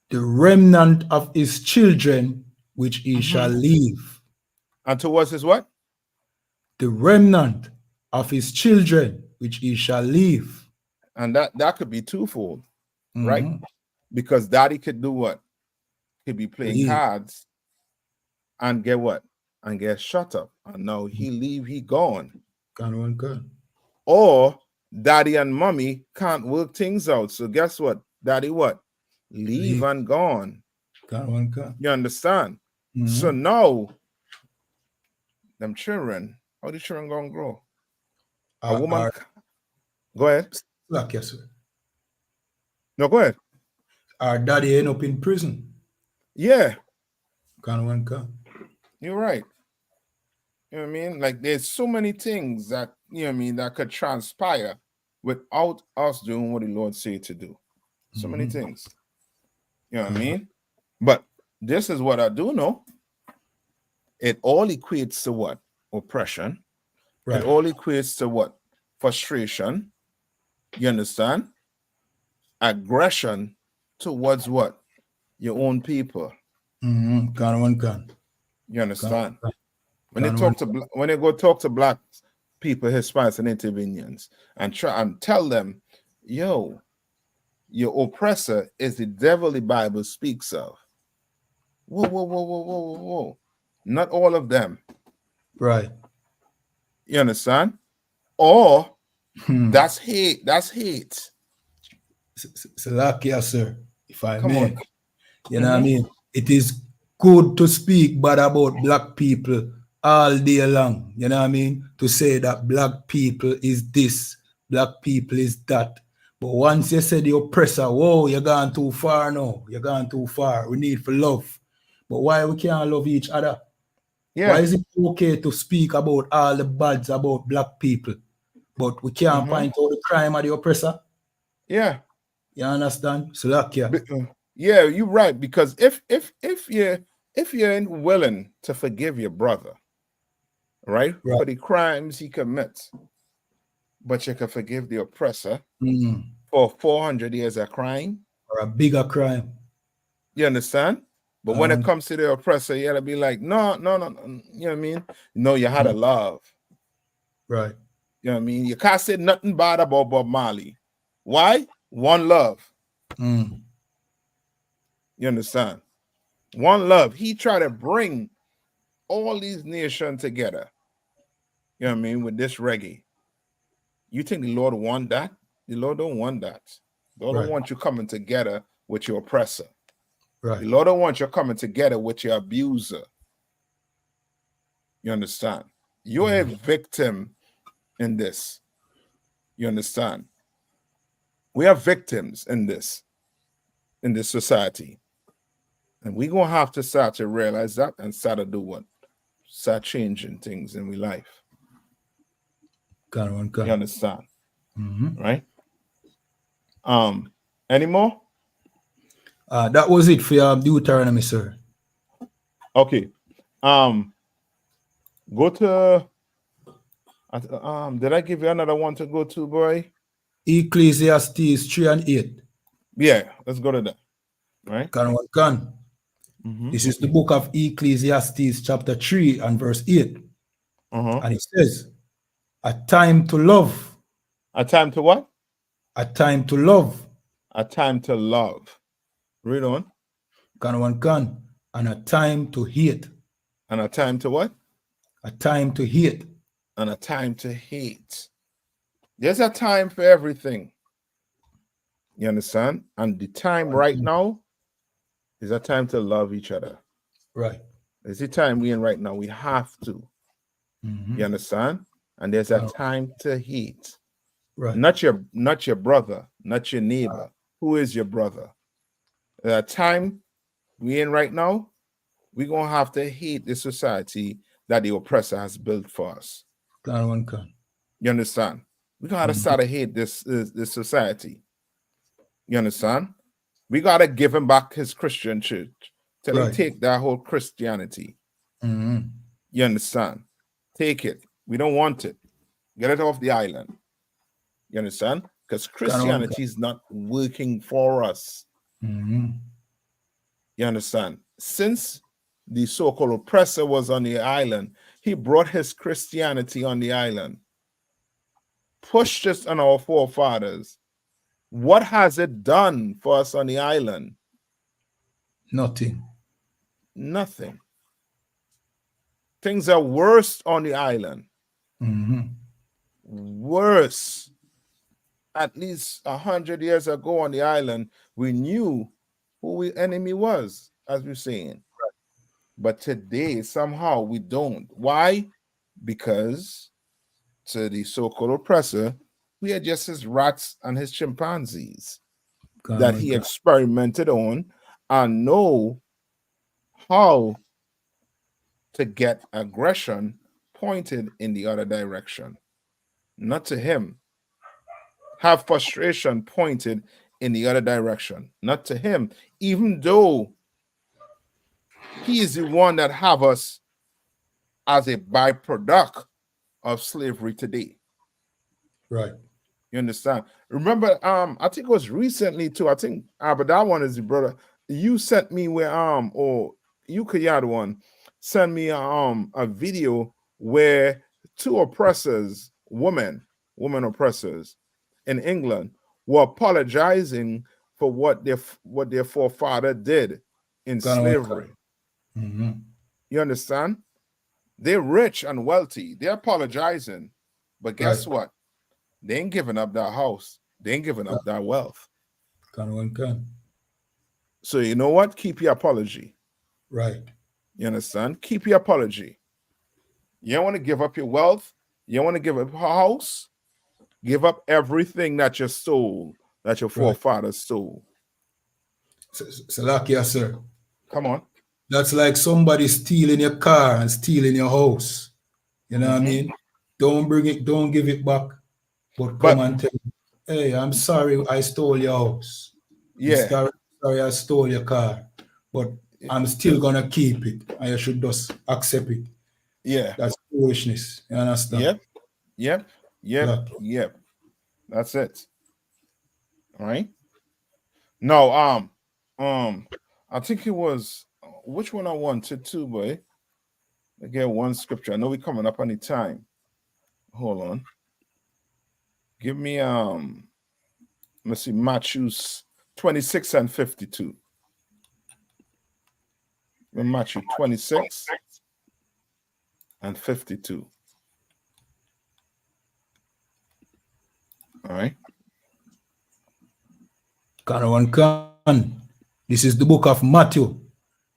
Speaker 3: the remnant of his children, which he shall leave.
Speaker 2: And towards his what?
Speaker 3: The remnant of his children, which he shall leave.
Speaker 2: And that could be twofold, right? Because daddy could do what? He'd be playing cards and get what? And get shut up. And now he leave, he gone. Or daddy and mommy can't work things out. So guess what? Daddy what? Leave and gone. You understand? So now, them children, how the children gonna grow? A woman. Go ahead.
Speaker 3: Yes, sir.
Speaker 2: No, go ahead.
Speaker 3: Our daddy end up in prison.
Speaker 2: Yeah. You're right. You know what I mean? Like there's so many things that, you know what I mean, that could transpire without us doing what the Lord said to do. So many things. You know what I mean? But this is what I do know. It all equates to what? Oppression. Right. It all equates to what? Frustration. You understand? Aggression towards what? Your own people. You understand? When they go talk to Black people, Hispanics, and Native Indians, and try and tell them, yo, your oppressor is the devil the Bible speaks of. Whoa. Not all of them.
Speaker 3: Right.
Speaker 2: You understand? Or that's hate. That's hate.
Speaker 3: Salakia, sir, if I may. You know what I mean? It is good to speak bad about Black people all day long, you know what I mean? To say that black people is this, black people is that. But once you say the oppressor, whoa, you're gone too far now. You're gone too far. We need for love. But why we can't love each other? Why
Speaker 2: Yeah.
Speaker 3: is it okay to speak about all the bads about black people, but we can't point out the crime of the oppressor?
Speaker 2: Yeah.
Speaker 3: You understand? So like, yeah.
Speaker 2: Yeah, you're right. Because if you're willing to forgive your brother, right, for the crimes he commits, but you can forgive the oppressor for 400 years of crime
Speaker 3: or a bigger crime.
Speaker 2: You understand? But when it comes to the oppressor, you gotta be like, no. You know what I mean? No, you had a love.
Speaker 3: Right.
Speaker 2: You know what I mean? You can't say nothing bad about Bob Marley. Why? One love. You understand? One love. He tried to bring all these nations together. You know what I mean? With this reggae. You think the Lord want that? The Lord don't want that. The Lord don't want you coming together with your oppressor.
Speaker 3: Right.
Speaker 2: The Lord don't want you coming together with your abuser. You understand? You're a victim in this. You understand? We are victims in this society. And we're going to have to start to realize that and start to do what? Start changing things in our life. You understand? Right? Any more?
Speaker 3: That was it for your Deuteronomy, sir.
Speaker 2: Okay. Go to did I give you another one to go to, boy?
Speaker 3: Ecclesiastes 3 and 8.
Speaker 2: Yeah, let's go to that. Right?
Speaker 3: This is the book of Ecclesiastes chapter 3 and verse 8. And it says, a time to love.
Speaker 2: A time to what?
Speaker 3: A time to love.
Speaker 2: A time to love. Read on.
Speaker 3: And a time to hate.
Speaker 2: And a time to what?
Speaker 3: A time to hate.
Speaker 2: And a time to hate. There's a time for everything. You understand? And the time right now is a time to love each other.
Speaker 3: Right.
Speaker 2: It's the time we're in right now. We have to. You understand? And there's a time to hate.
Speaker 3: Right.
Speaker 2: Not your brother, not your neighbor. Who is your brother? The time we're in right now, we're going to have to hate the society that the oppressor has built for us. You understand? We're going to have to start to hate this society. You understand? We got to give him back his Christian church till he take that whole Christianity. You understand? Take it. We don't want it. Get it off the island. You understand? Because Christianity is not working for us. You understand? Since the so-called oppressor was on the island, he brought his Christianity on the island, pushed us on our forefathers. What has it done for us on the island?
Speaker 3: Nothing.
Speaker 2: Nothing. Things are worse on the island. Worse. At least 100 years ago on the island, we knew who the enemy was, as we're saying. But today, somehow, we don't. Why? Because to the so-called oppressor, we are just his rats and his chimpanzees that he experimented on and know how to get aggression pointed in the other direction. Not to him. Have frustration pointed in the other direction, not to him, even though he is the one that have us as a byproduct of slavery today.
Speaker 3: Right.
Speaker 2: You understand? Remember, I think it was recently too. I think, but that one is the brother. You sent me where or you Kayad one sent me a video where two oppressors, women oppressors in England were apologizing for what their forefather did in slavery. You understand? They're rich and wealthy. They're apologizing. But guess what? They ain't giving up that house. They ain't giving up that wealth. So you know what? Keep your apology.
Speaker 3: Right.
Speaker 2: You understand? Keep your apology. You don't want to give up your wealth. You don't want to give up a house. Give up everything that you stole, that your forefathers stole.
Speaker 3: Salakia, sir.
Speaker 2: Come on.
Speaker 3: That's like somebody stealing your car and stealing your house. You know what I mean? Don't bring it, don't give it back, but come and tell me, hey, I'm sorry I stole your house.
Speaker 2: Yeah.
Speaker 3: Sorry I stole your car, but I'm still gonna keep it, and you should just accept it.
Speaker 2: Yeah.
Speaker 3: That's foolishness. You understand?
Speaker 2: Yep. That's it. All right. No, I think it was which one I wanted to, boy. I get one scripture. I know we're coming up on the time. Hold on. Give me let's see, Matthew 26 and 52. Matthew 26 and 52. All right.
Speaker 3: This is the book of Matthew,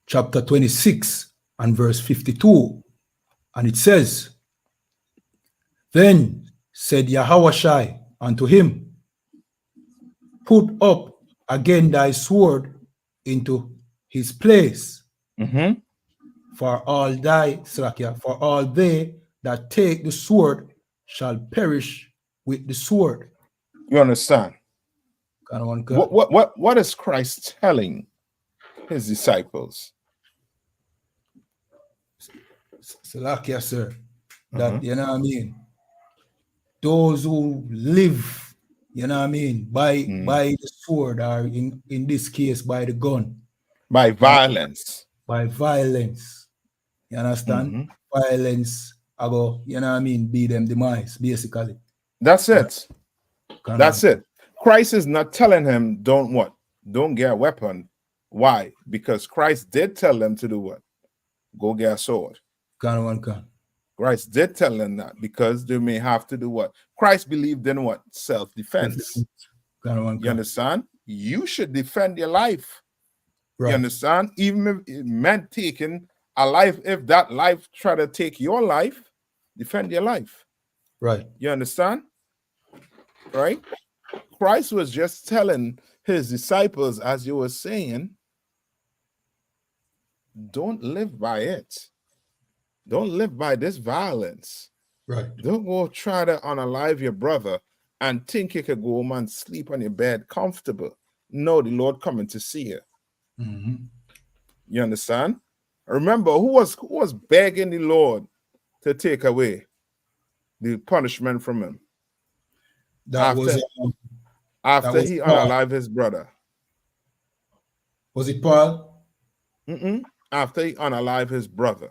Speaker 3: chapter 26 and verse 52. And it says, Then said Yahushua unto him, Put up again thy sword into his place. For all they that take the sword shall perish with the sword.
Speaker 2: You understand? What is Christ telling his disciples?
Speaker 3: Salakia, sir. That, you know what I mean? Those who live, you know what I mean, by the sword, or in this case, by the gun.
Speaker 2: By violence.
Speaker 3: By violence. You understand? Violence, I go, you know what I mean, be them demise, basically.
Speaker 2: That's it. That's it. Christ is not telling him, don't what? Don't get a weapon. Why? Because Christ did tell them to do what? Go get a sword. Christ did tell them that because they may have to do what? Christ believed in what? Self-defense. You understand? You should defend your life. You understand? Even if it meant taking a life, if that life try to take your life, defend your life.
Speaker 3: Right.
Speaker 2: You understand? Right? Christ was just telling his disciples, as you were saying, don't live by it. Don't live by this violence.
Speaker 3: Right.
Speaker 2: Don't go try to unalive your brother and think you could go home and sleep on your bed comfortable. No, the Lord coming to see you. You understand? Remember, who was begging the Lord to take away the punishment from him? After he unalived his brother.
Speaker 3: Was it Paul?
Speaker 2: After he unalived his brother.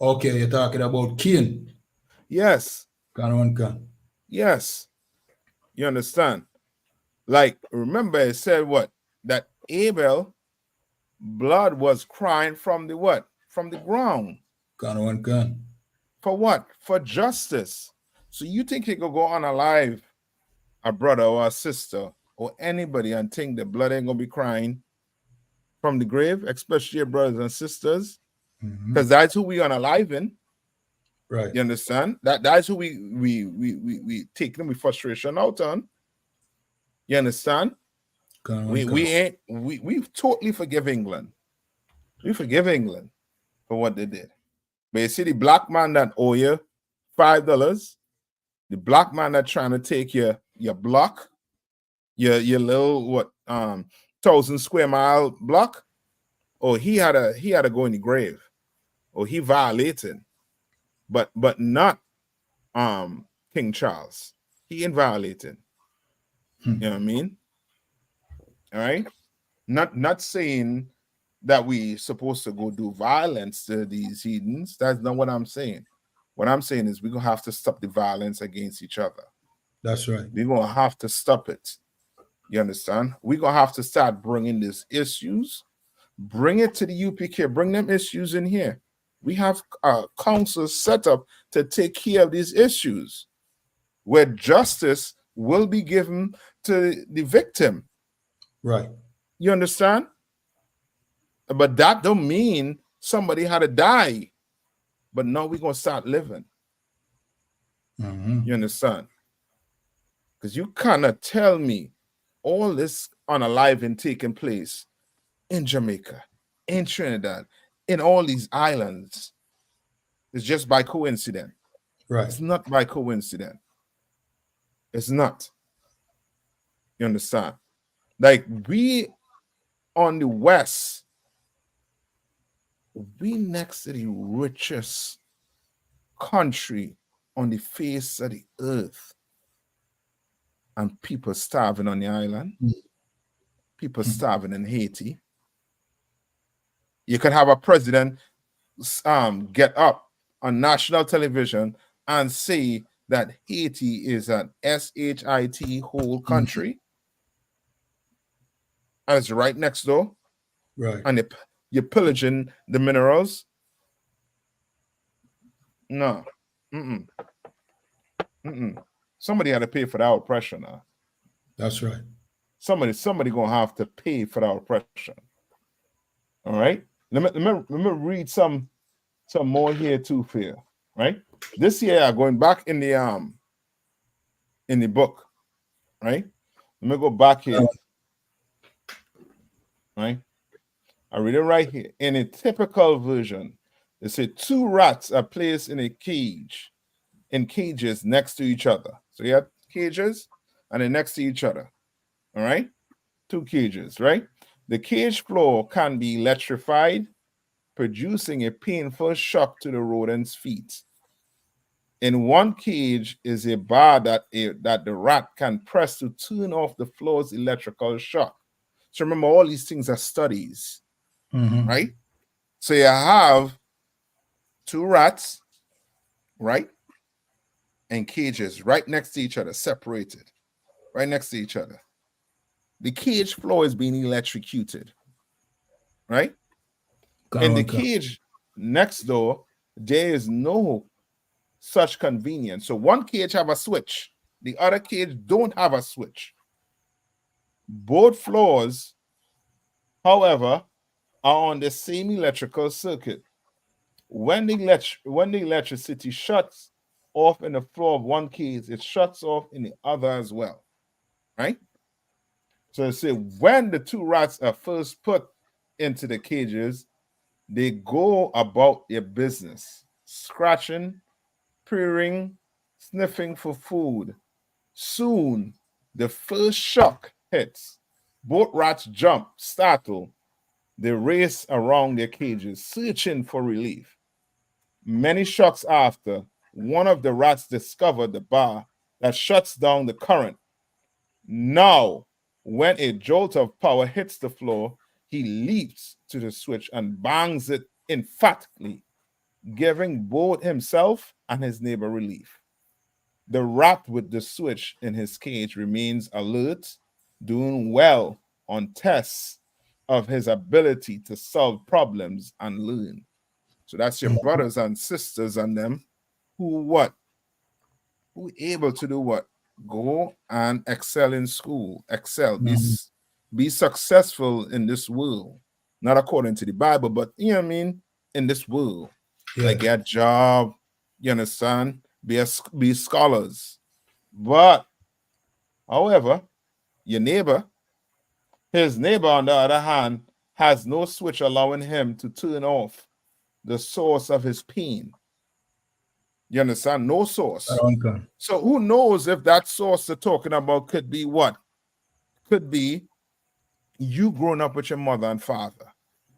Speaker 3: Okay, you're talking about Cain.
Speaker 2: Yes. Yes. You understand? Like, remember it said what? That Abel blood was crying from the what? From the ground. For what? For justice. So you think he could go unalive a brother or a sister or anybody and think the blood ain't gonna be crying from the grave, especially your brothers and sisters? Because that's who we unaliving.
Speaker 3: Right.
Speaker 2: You understand? That's who we take them with frustration out on. You understand? We totally forgive England. We forgive England for what they did. But you see the black man that owe you $5, the black man that trying to take your block, your little 1,000 square mile block, or he had to go in the grave, or he violated, but not King Charles. He ain't violated. You know what I mean? All right. Not saying that we supposed to go do violence to these heathens. That's not what I'm saying. What I'm saying is we're gonna have to stop the violence against each other.
Speaker 3: That's right.
Speaker 2: We're gonna have to stop it. You understand? We're gonna have to start bringing these issues. Bring it to the UPK. Bring them issues in here. We have councils set up to take care of these issues, where justice will be given to the victim.
Speaker 3: Right.
Speaker 2: You understand? But that don't mean somebody had to die. But now we're going to start living.
Speaker 3: Mm-hmm.
Speaker 2: You understand? Because you cannot tell me all this unaliving taking place in Jamaica, in Trinidad, in all these islands is just by coincidence.
Speaker 3: Right.
Speaker 2: It's not by coincidence. It's not. You understand? Like we on the West, we next to the richest country on the face of the earth. And people starving on the island. People starving in Haiti. You could have a president get up on national television and say that Haiti is an SHIT whole country. And it's right next door.
Speaker 3: Right.
Speaker 2: And you're pillaging the minerals. No. Mm-mm. Mm-mm. Somebody had to pay for that oppression now.
Speaker 3: That's right.
Speaker 2: Somebody gonna have to pay for that oppression. All right. Let me read some more here too for you. Right. This year, going back in the book, right? Let me go back here. Right. I read it right here. In a typical version, they say 2 rats are placed in cages next to each other. So you have cages and they're next to each other. All right. 2 cages, right? The cage floor can be electrified, producing a painful shock to the rodent's feet. In one cage is a bar that the rat can press to turn off the floor's electrical shock. So remember, all these things are studies, right? So you have 2 rats, right? And cages right next to each other, separated, right next to each other. The cage floor is being electrocuted, right? In the cage next door, there is no such convenience. So one cage have a switch, the other cage don't have a switch. Both floors, however, are on the same electrical circuit. When the electricity shuts off in the floor of one cage, it shuts off in the other as well, right? So they say when the 2 rats are first put into the cages, they go about their business, scratching, purring, sniffing for food. Soon, the first shock hits. Both rats jump, startle. They race around their cages, searching for relief. Many shocks after, one of the rats discovered the bar that shuts down the current. Now, when a jolt of power hits the floor, he leaps to the switch and bangs it emphatically, giving both himself and his neighbor relief. The rat with the switch in his cage remains alert, doing well on tests of his ability to solve problems and learn. So that's your brothers and sisters and them who able to do what? Go and excel in school, be successful in this world. Not according to the Bible, but you know what I mean? In this world.
Speaker 3: Yeah.
Speaker 2: Like get a job, you understand? Be scholars. But however, his neighbor on the other hand, has no switch allowing him to turn off the source of his pain. You understand? No source. So who knows if that source they're talking about could be what? Could be you growing up with your mother and father.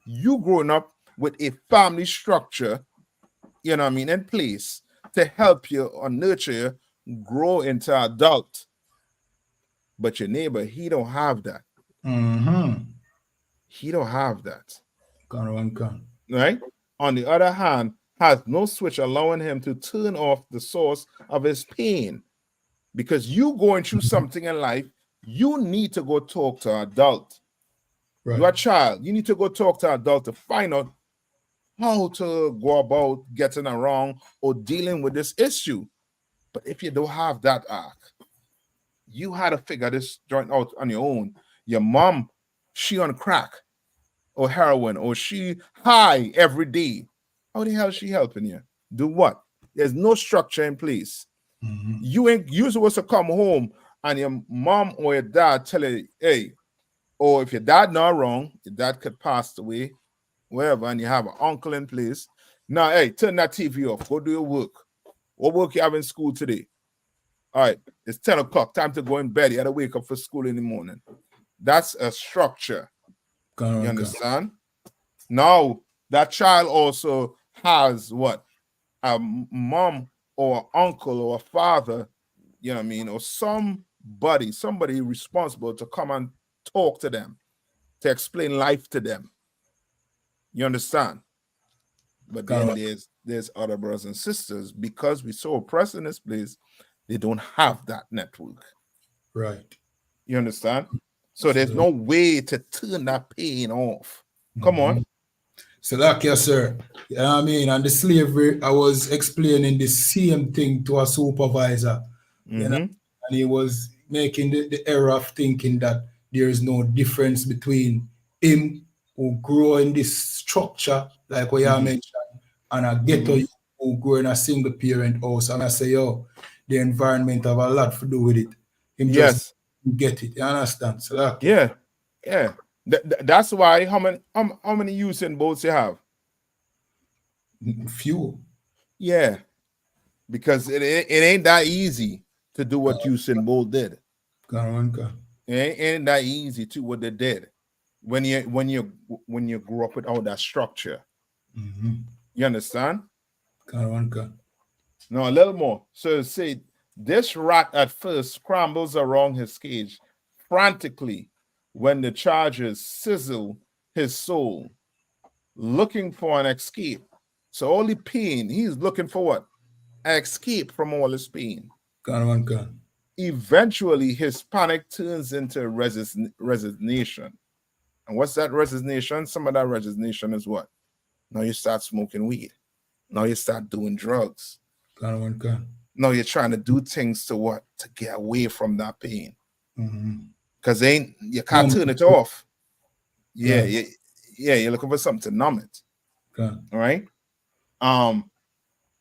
Speaker 2: You growing up with a family structure, you know what I mean, in place to help you or nurture you grow into adult. But your neighbor, he don't have that. He don't have that. Right? On the other hand, has no switch allowing him to turn off the source of his pain. Because you going through something in life, you need to go talk to an adult. Right. You're a child. You need to go talk to an adult to find out how to go about getting around or dealing with this issue. But if you don't have that arc, you had to figure this joint out on your own. Your mom, she on crack or heroin or she high every day. How the hell is she helping you? Do what? There's no structure in place. You supposed to come home and your mom or your dad tell you, hey, or if your dad not wrong, your dad could pass away, wherever, and you have an uncle in place. Now, hey, turn that TV off. Go do your work. What work you have in school today? All right, it's 10 o'clock. Time to go in bed. You got to wake up for school in the morning. That's a structure. You understand? Now, that child also has what? A mom or uncle or a father, you know what I mean? Or somebody responsible to come and talk to them, to explain life to them. You understand? But then there's other brothers and sisters, because we're so oppressed in this place, they don't have that network.
Speaker 3: Right.
Speaker 2: You understand? So there's no way to turn that pain off. Come on.
Speaker 3: So like yes, sir. You know what I mean? And the slavery, I was explaining the same thing to a supervisor. You know, and he was making the error of thinking that there is no difference between him who grew in this structure, like what you mentioned, and a ghetto who grew in a single parent house. And I say, yo, the environment have a lot to do with it. Him just get it. You understand? So like,
Speaker 2: yeah. That's why how many Usain Bolts you have?
Speaker 3: Few.
Speaker 2: Yeah. Because it ain't that easy to do what Usain Bolt did. It ain't that easy to what they did when you grew up without that structure. You understand? No, a little more. So say this rat at first scrambles around his cage frantically when the charges sizzle his soul, looking for an escape. So all the pain, he's looking for what? An escape from all his pain. Eventually, his panic turns into resignation. And what's that resignation? Some of that resignation is what? Now you start smoking weed. Now you start doing drugs. Now you're trying to do things to what? To get away from that pain. Because you can't turn it off. Yeah, you're looking for something to numb it. All right.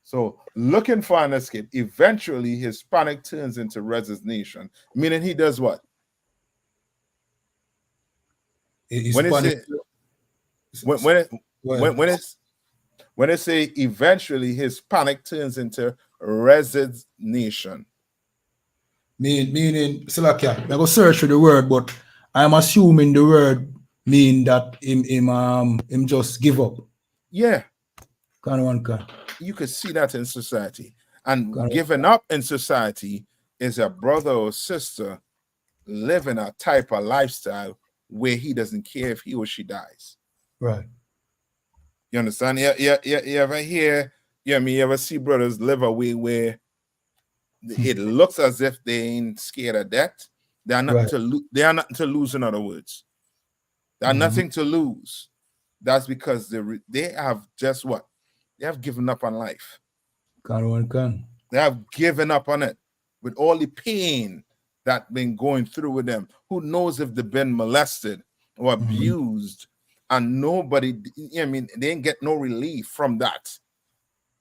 Speaker 2: So looking for an escape. Eventually, his panic turns into resignation, meaning he does what? When it say eventually, his panic turns into resignation.
Speaker 3: Meaning, Salakia, I go search for the word, but I'm assuming the word mean that him just give up.
Speaker 2: Yeah. You could see that in society. And giving up in society is a brother or sister living a type of lifestyle where he doesn't care if he or she dies.
Speaker 3: Right.
Speaker 2: You understand? You ever hear, you ever see brothers live a way where it looks as if they ain't scared of death. They are nothing to lose, in other words. They are nothing to lose. That's because they have just what? They have given up on life. They have given up on it with all the pain that been going through with them. Who knows if they've been molested or abused, and nobody, they ain't get no relief from that.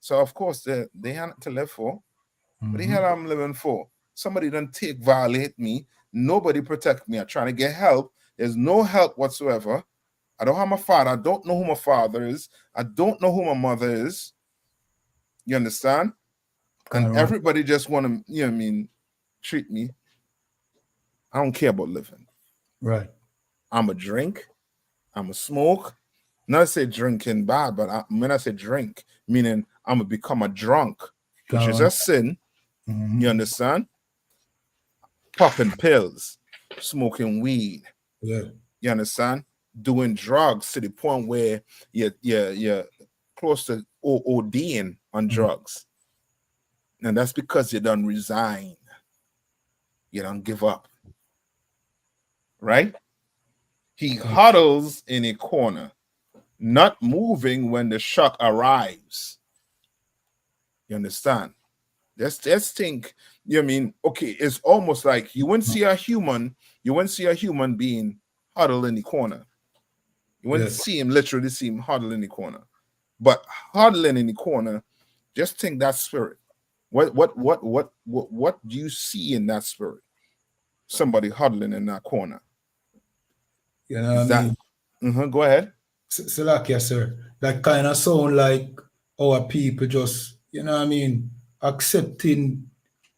Speaker 2: So of course they have to live for. What the hell I'm living for? Somebody done violate me. Nobody protect me. I'm trying to get help. There's no help whatsoever. I don't have my father. I don't know who my father is. I don't know who my mother is. You understand? And everybody just want to, treat me. I don't care about living.
Speaker 3: Right.
Speaker 2: I'm a drink. I'm a smoke. Not say drinking bad, but when I say drink, meaning I'm going to become a drunk, which is a sin. You understand? Popping pills, smoking weed.
Speaker 3: Yeah.
Speaker 2: You understand? Doing drugs to the point where you're close to ODing on drugs. And that's because you don't resign. You don't give up. Right? He huddles in a corner, not moving when the shock arrives. You understand? Let's think. Okay, it's almost like you wouldn't see a human being huddled in the corner. You wouldn't see him huddle in the corner. But huddling in the corner Just think that spirit. What do you see in that spirit? Somebody huddling in that corner.
Speaker 3: You know what I
Speaker 2: Is that?
Speaker 3: mean?
Speaker 2: Go ahead.
Speaker 3: Salakia, sir. That kind of sound like our people just, you know what I mean, accepting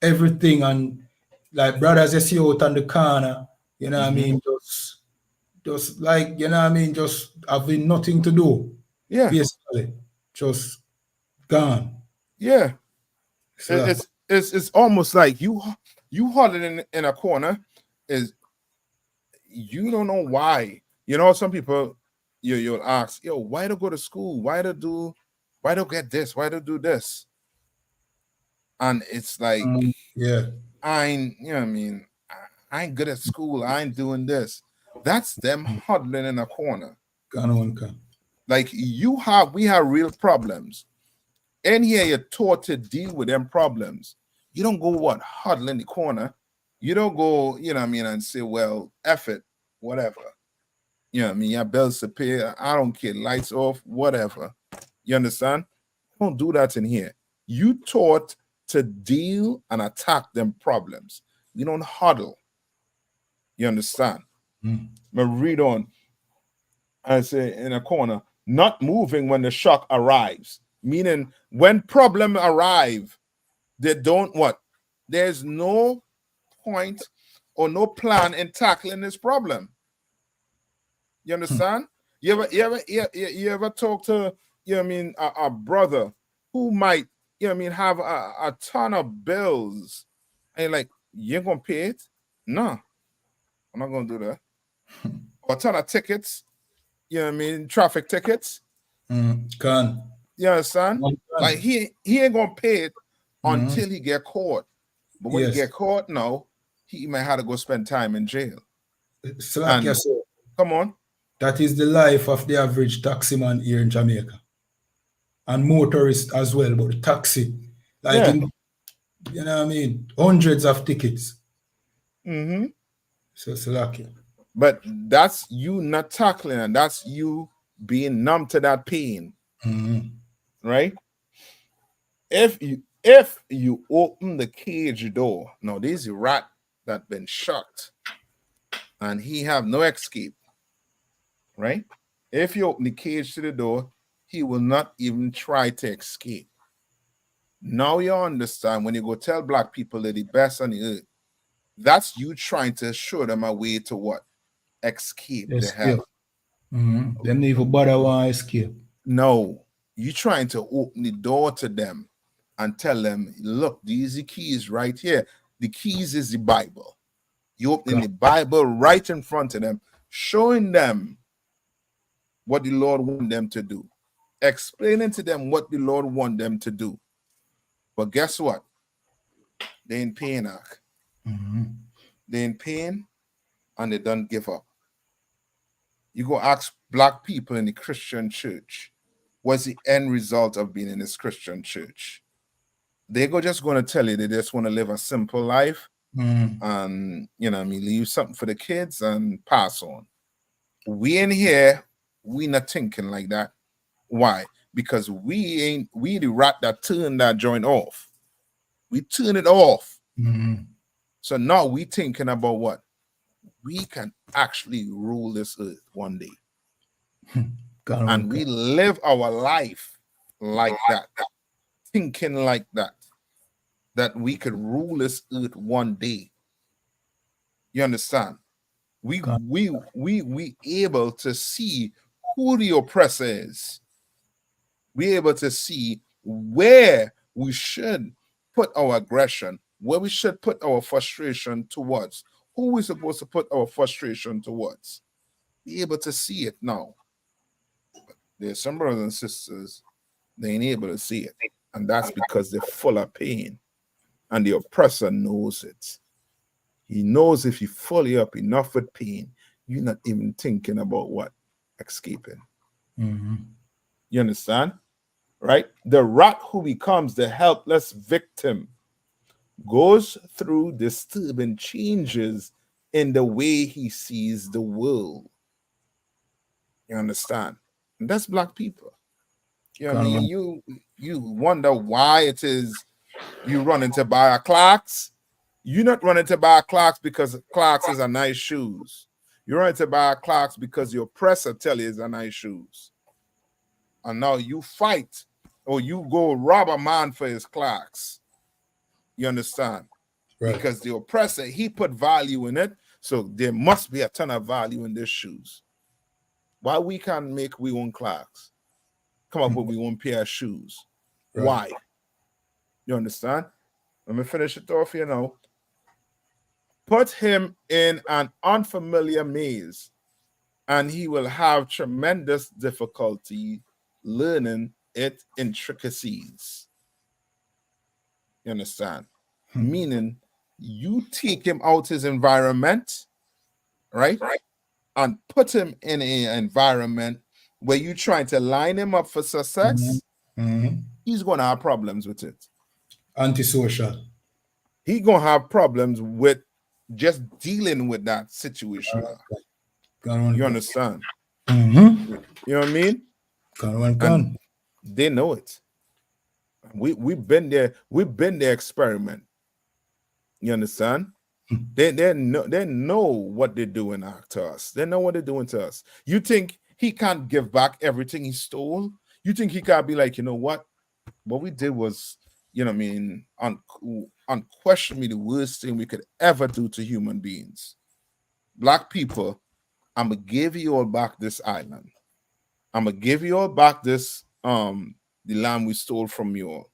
Speaker 3: everything and like brothers you see out on the corner, you know what I mean, just like, you know what I mean, just having nothing to do.
Speaker 2: Yeah.
Speaker 3: Basically. Just gone.
Speaker 2: Yeah.
Speaker 3: Salakia.
Speaker 2: It's almost like you huddling in a corner is you don't know why. You know, some people you'll ask, yo, why to go to school? Why to get this? Why to do this? And it's like,
Speaker 3: Yeah.
Speaker 2: you know what I mean? I ain't good at school. I ain't doing this. That's them huddling in a corner. Like we have real problems. And here you're taught to deal with them problems. You don't go huddle in the corner. You don't go, you know what I mean, and say, well, F it, whatever. You know what I mean? Your bills to pay. I don't care. Lights off, whatever. You understand? Don't do that in here. You taught to deal and attack them problems. You don't huddle. You understand? But read on. I say in a corner, not moving when the shock arrives. Meaning when problem arrive, they don't what? There's no point or no plan in tackling this problem. You understand? You ever talk to, you know what I mean, a brother who might, you know what I mean, have a ton of bills and you're like, you ain't gonna pay it? No, I'm not gonna do that. Or a ton of tickets, you know what I mean, traffic tickets.
Speaker 3: Can.
Speaker 2: You understand? Like he ain't gonna pay it until he get caught. But when he get caught, no, he might have to go spend time in jail.
Speaker 3: Salakia, sir.
Speaker 2: Come on.
Speaker 3: That is the life of the average taxi man here in Jamaica. And motorist as well, but the taxi. Like in, you know what I mean? Hundreds of tickets. So Salakia.
Speaker 2: But that's you not tackling, and that's you being numb to that pain. Right? If you open the cage door, now there's a rat that been shot and he have no escape. Right? If you open the cage to the door, he will not even try to escape. Now you understand when you go tell black people they're the best on the earth, that's you trying to show them a way to what? Escape the hell.
Speaker 3: Them even bother want escape.
Speaker 2: No, you trying to open the door to them and tell them, look, these are the keys right here. The keys is the Bible. You open the Bible right in front of them, showing them what the Lord want them to do, explaining to them what the Lord want them to do. But guess what? They in pain, They in pain and they don't give up. You go ask black people in the Christian church, what's the end result of being in this Christian church? They just going to tell you they just want to live a simple life and, you know what I mean, leave something for the kids and pass on. We in here, we not thinking like that. Why? Because we the rat that turned that joint off. We turn it off. So now we thinking about what? We can actually rule this earth one day. And we live our life like that, thinking like that we could rule this earth one day. You understand? We able to see who the oppressor is. We able to see where we should put our aggression, where we should put our frustration towards, who we supposed to put our frustration towards. Be able to see it now. But there's some brothers and sisters, they ain't able to see it. And that's because they're full of pain. And the oppressor knows it. He knows if you fully up enough with pain, you're not even thinking about what? Escaping. You understand? Right? The rat who becomes the helpless victim goes through disturbing changes in the way he sees the world. You understand? And that's black people. You know what I mean? You wonder why it is you run into buy a Clarks. You not running to buy Clarks because Clarks is a nice shoes. You run to buy Clarks because your oppressor tell you it's a nice shoes. And now you fight or you go rob a man for his Clarks. You understand?
Speaker 3: Right.
Speaker 2: Because the oppressor, he put value in it. So there must be a ton of value in these shoes. Why we can't make we own Clarks? Come up with we own pair of shoes.
Speaker 3: Right.
Speaker 2: Why? You understand? Let me finish it off here now. Put him in an unfamiliar maze, and he will have tremendous difficulty learning its intricacies. You understand? Meaning, you take him out his environment, right? And put him in an environment where you're trying to line him up for success, he's going to have problems with it.
Speaker 3: Antisocial.
Speaker 2: He's going to have problems with just dealing with that situation. You understand? You know what I mean? And they know it. We've been there. We've been the experiment. You understand? They know what they're doing to us. They know what they're doing to us. You think he can't give back everything he stole? You think he can't be like, you know what we did was, you know what I mean, unquestionably the worst thing we could ever do to human beings. Black people, I'm gonna give you all back this island. I'm gonna give you all back this the land we stole from you all.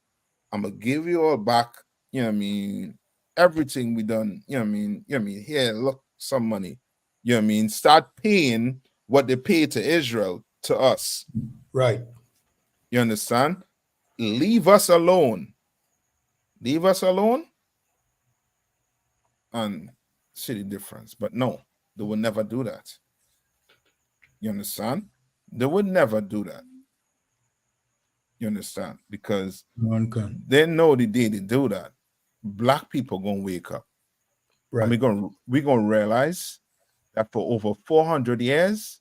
Speaker 2: I'm gonna give you all back, you know what I mean, everything we done, you know what I mean, here, look, some money. You know what I mean? Start paying what they paid to Israel to us.
Speaker 3: Right.
Speaker 2: You understand? Leave us alone. Leave us alone and see the difference. But no, they will never do that. You understand? They would never do that. You understand? Because they know the day they do that, Black people gonna wake up.
Speaker 3: Right.
Speaker 2: And we're gonna realize that for over 400 years,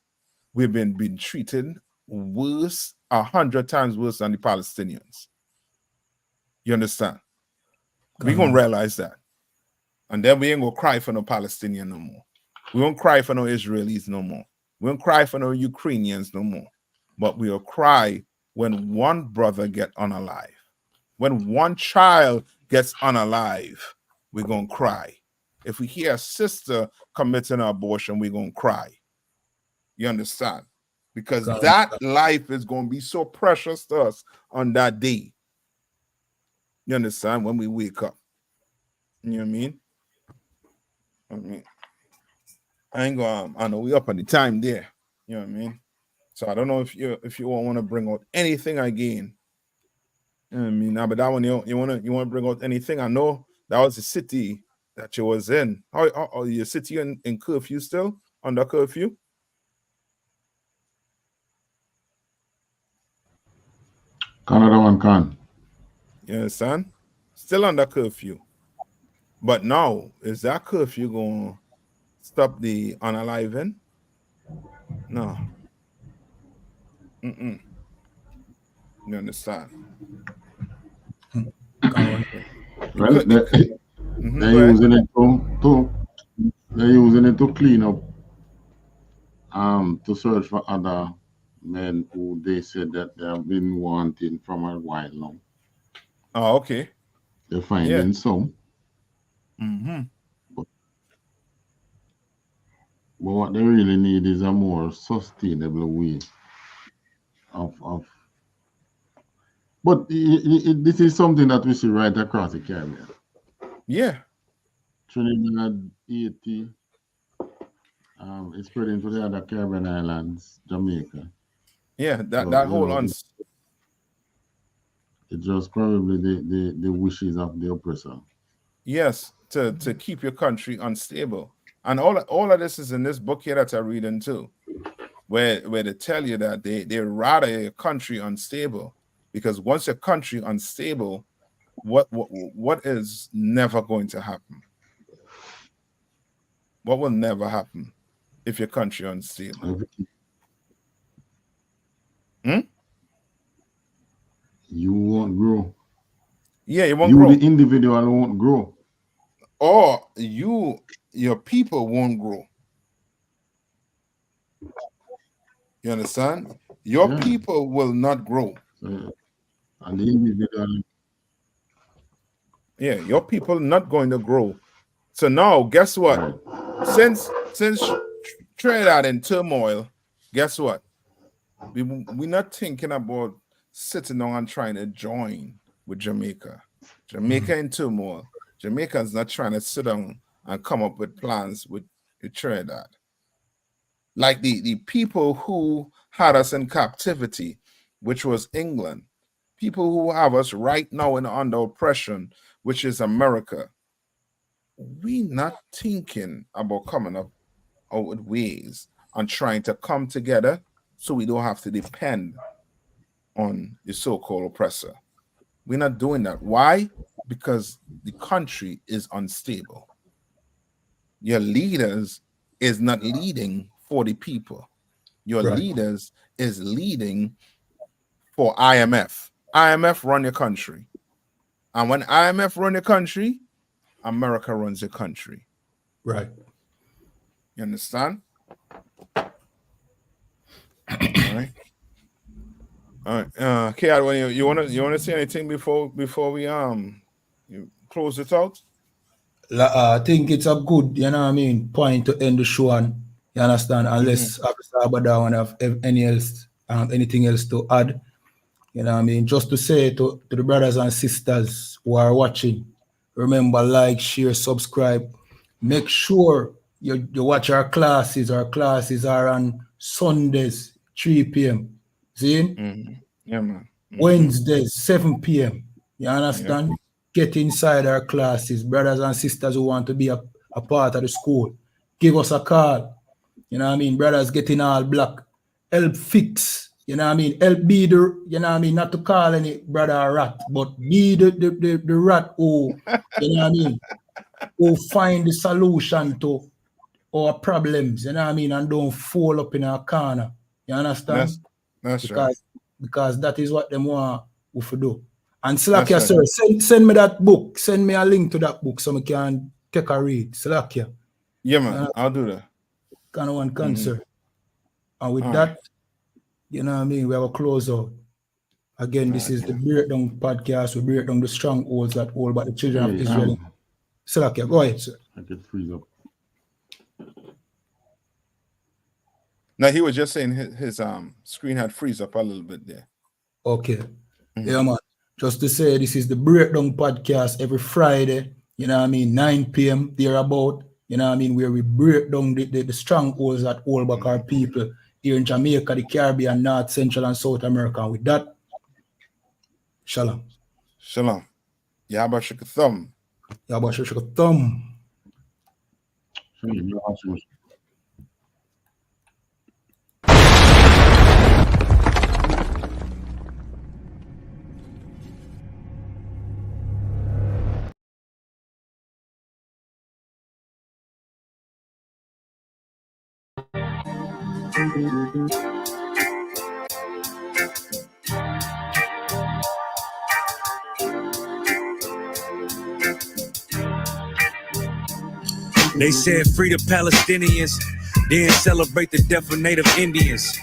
Speaker 2: we've been treated worse, 100 times worse than the Palestinians. You understand? We're gonna realize that. And then we ain't gonna cry for no Palestinian no more. We won't cry for no Israelis no more. We won't cry for no Ukrainians no more. But we'll cry when one brother get unalive. When one child gets unalive, we're gonna cry. If we hear a sister committing an abortion, we're gonna cry. You understand? Because that life is gonna be so precious to us on that day. You understand? When we wake up. You know what I mean? I ain't gonna. I know we up on the time there. You know what I mean? So I don't know if you want to bring out anything again. You know what I mean? Now, but that one you want to bring out anything? I know that was the city that you was in. How your city in curfew still under curfew?
Speaker 9: Canada one can.
Speaker 2: You understand? Still under curfew. But now is that curfew going to stop the unaliving? No. You understand?
Speaker 9: Well, they're using it to clean up, to search for other men who they said that they have been wanting from a while now.
Speaker 2: Oh, okay.
Speaker 9: They're finding some. But what they really need is a more sustainable way of. But this is something that we see right across the Caribbean.
Speaker 2: Yeah.
Speaker 9: Trinidad, Haiti, it's spreading to the other Caribbean islands, Jamaica.
Speaker 2: Yeah, that whole
Speaker 9: it's just probably the wishes of the oppressor.
Speaker 2: Yes, to keep your country unstable. And all of this is in this book here that I'm reading too, where they tell you that they rather a country unstable, because once a country unstable, what is never going to happen? What will never happen if your country unstable?
Speaker 9: You won't grow.
Speaker 2: Yeah, you won't
Speaker 9: You,
Speaker 2: grow.
Speaker 9: the individual, won't grow.
Speaker 2: Or your people won't grow. You understand? Your
Speaker 9: Yeah.
Speaker 2: people will not grow.
Speaker 9: And the individual.
Speaker 2: Yeah, your people not going to grow. So now, guess what?
Speaker 9: Right.
Speaker 2: Since Trinidad in turmoil, guess what? We're not thinking about sitting down and trying to join with Jamaica. Jamaica in turmoil. Jamaica's not trying to sit down and come up with plans with Trinidad. Like the people who had us in captivity, which was England, people who have us right now under oppression, which is America. We not thinking about coming up with ways and trying to come together so we don't have to depend on the so-called oppressor. We're not doing that. Why? Because the country is unstable. Your leaders is not leading for the people. Your leaders is leading for IMF. IMF run your country. And when IMF run your country, America runs your country.
Speaker 3: Right.
Speaker 2: You understand? All right. All right. Kiad, when you wanna say anything before we you close it out?
Speaker 3: I think it's a good, you know what I mean, point to end the show on. You understand? Unless Officer Abada want to have anything else to add. You know what I mean? Just to say to the brothers and sisters who are watching, remember, like, share, subscribe. Make sure you watch our classes. Our classes are on Sundays, 3 p.m. See?
Speaker 2: Yeah, man.
Speaker 3: Wednesdays, 7 p.m. You understand? Get inside our classes. Brothers and sisters who want to be a part of the school, give us a call. You know what I mean? Brothers getting all black. Help fix. You know what I mean? Help be the, you know what I mean? Not to call any brother a rat, but be the rat who, you know what I mean? Who find the solution to our problems, you know what I mean? And don't fall up in our corner. You understand?
Speaker 2: That's right.
Speaker 3: Because that is what them want to do. And Slakia, sir, send me that book. Send me a link to that book so I can take a read. Slakia.
Speaker 2: Yeah, man. I'll do that.
Speaker 3: Kind of one concern. And with that, you know what I mean, we have a close out. Again, this is the Breakdown Podcast. We break down the strongholds that hold back the children of Israel. Slakia, go ahead, sir.
Speaker 9: I get freeze up.
Speaker 2: Now, he was just saying his screen had freeze up a little bit there.
Speaker 3: Okay. Yeah, man. Just to say, this is the Breakdown Podcast every Friday, you know what I mean, 9 p.m. thereabout, you know what I mean, where we break down the strongholds that hold back our people here in Jamaica, the Caribbean, North, Central, and South America. And with that, shalom.
Speaker 2: Shalom. Yabba shaka thumb.
Speaker 3: Yabba shaka thumb.
Speaker 1: They said free the Palestinians, then celebrate the death of native Indians.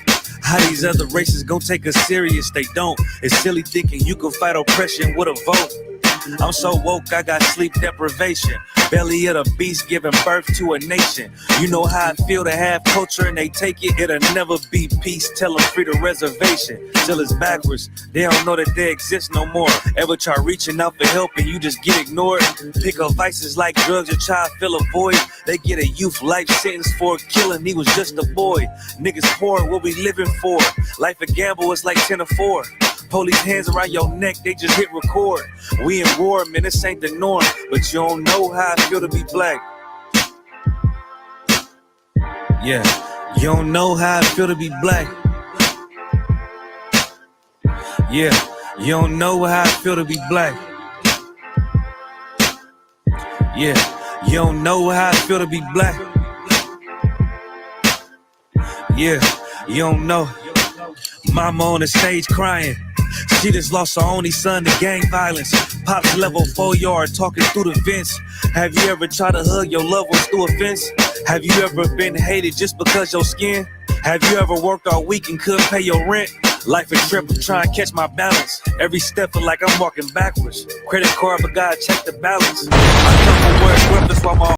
Speaker 1: How these other races gon' take us serious? They don't. It's silly thinking you can fight oppression with a vote. I'm so woke, I got sleep deprivation. Belly of the beast giving birth to a nation. You know how I feel to have culture and they take it. It'll never be peace. Tell them free the reservation. Till it's backwards. They don't know that they exist no more. Ever try reaching out for help and you just get ignored? Pick up vices like drugs, your child fill a void. They get a youth life sentence for killing. He was just a boy. Niggas pouring what we living for. Life a gamble, it's like 10 or 4. Police hands around your neck, they just hit record. We in war, man, this ain't the norm. But you don't know how I feel to be black. Yeah, you don't know how I feel to be black. Yeah, you don't know how I feel to be black. Yeah, you don't know how I feel to be black. Yeah, you don't know. Mama on the stage crying. She just lost her only son to gang violence. Pops level 4 yard talking through the vents. Have you ever tried to hug your loved ones through a fence? Have you ever been hated just because your skin? Have you ever worked all week and couldn't pay your rent? Life a trip, I'm trying to catch my balance. Every step feel like I'm walking backwards. Credit card, but God check the balance. I come from where it's worthless while my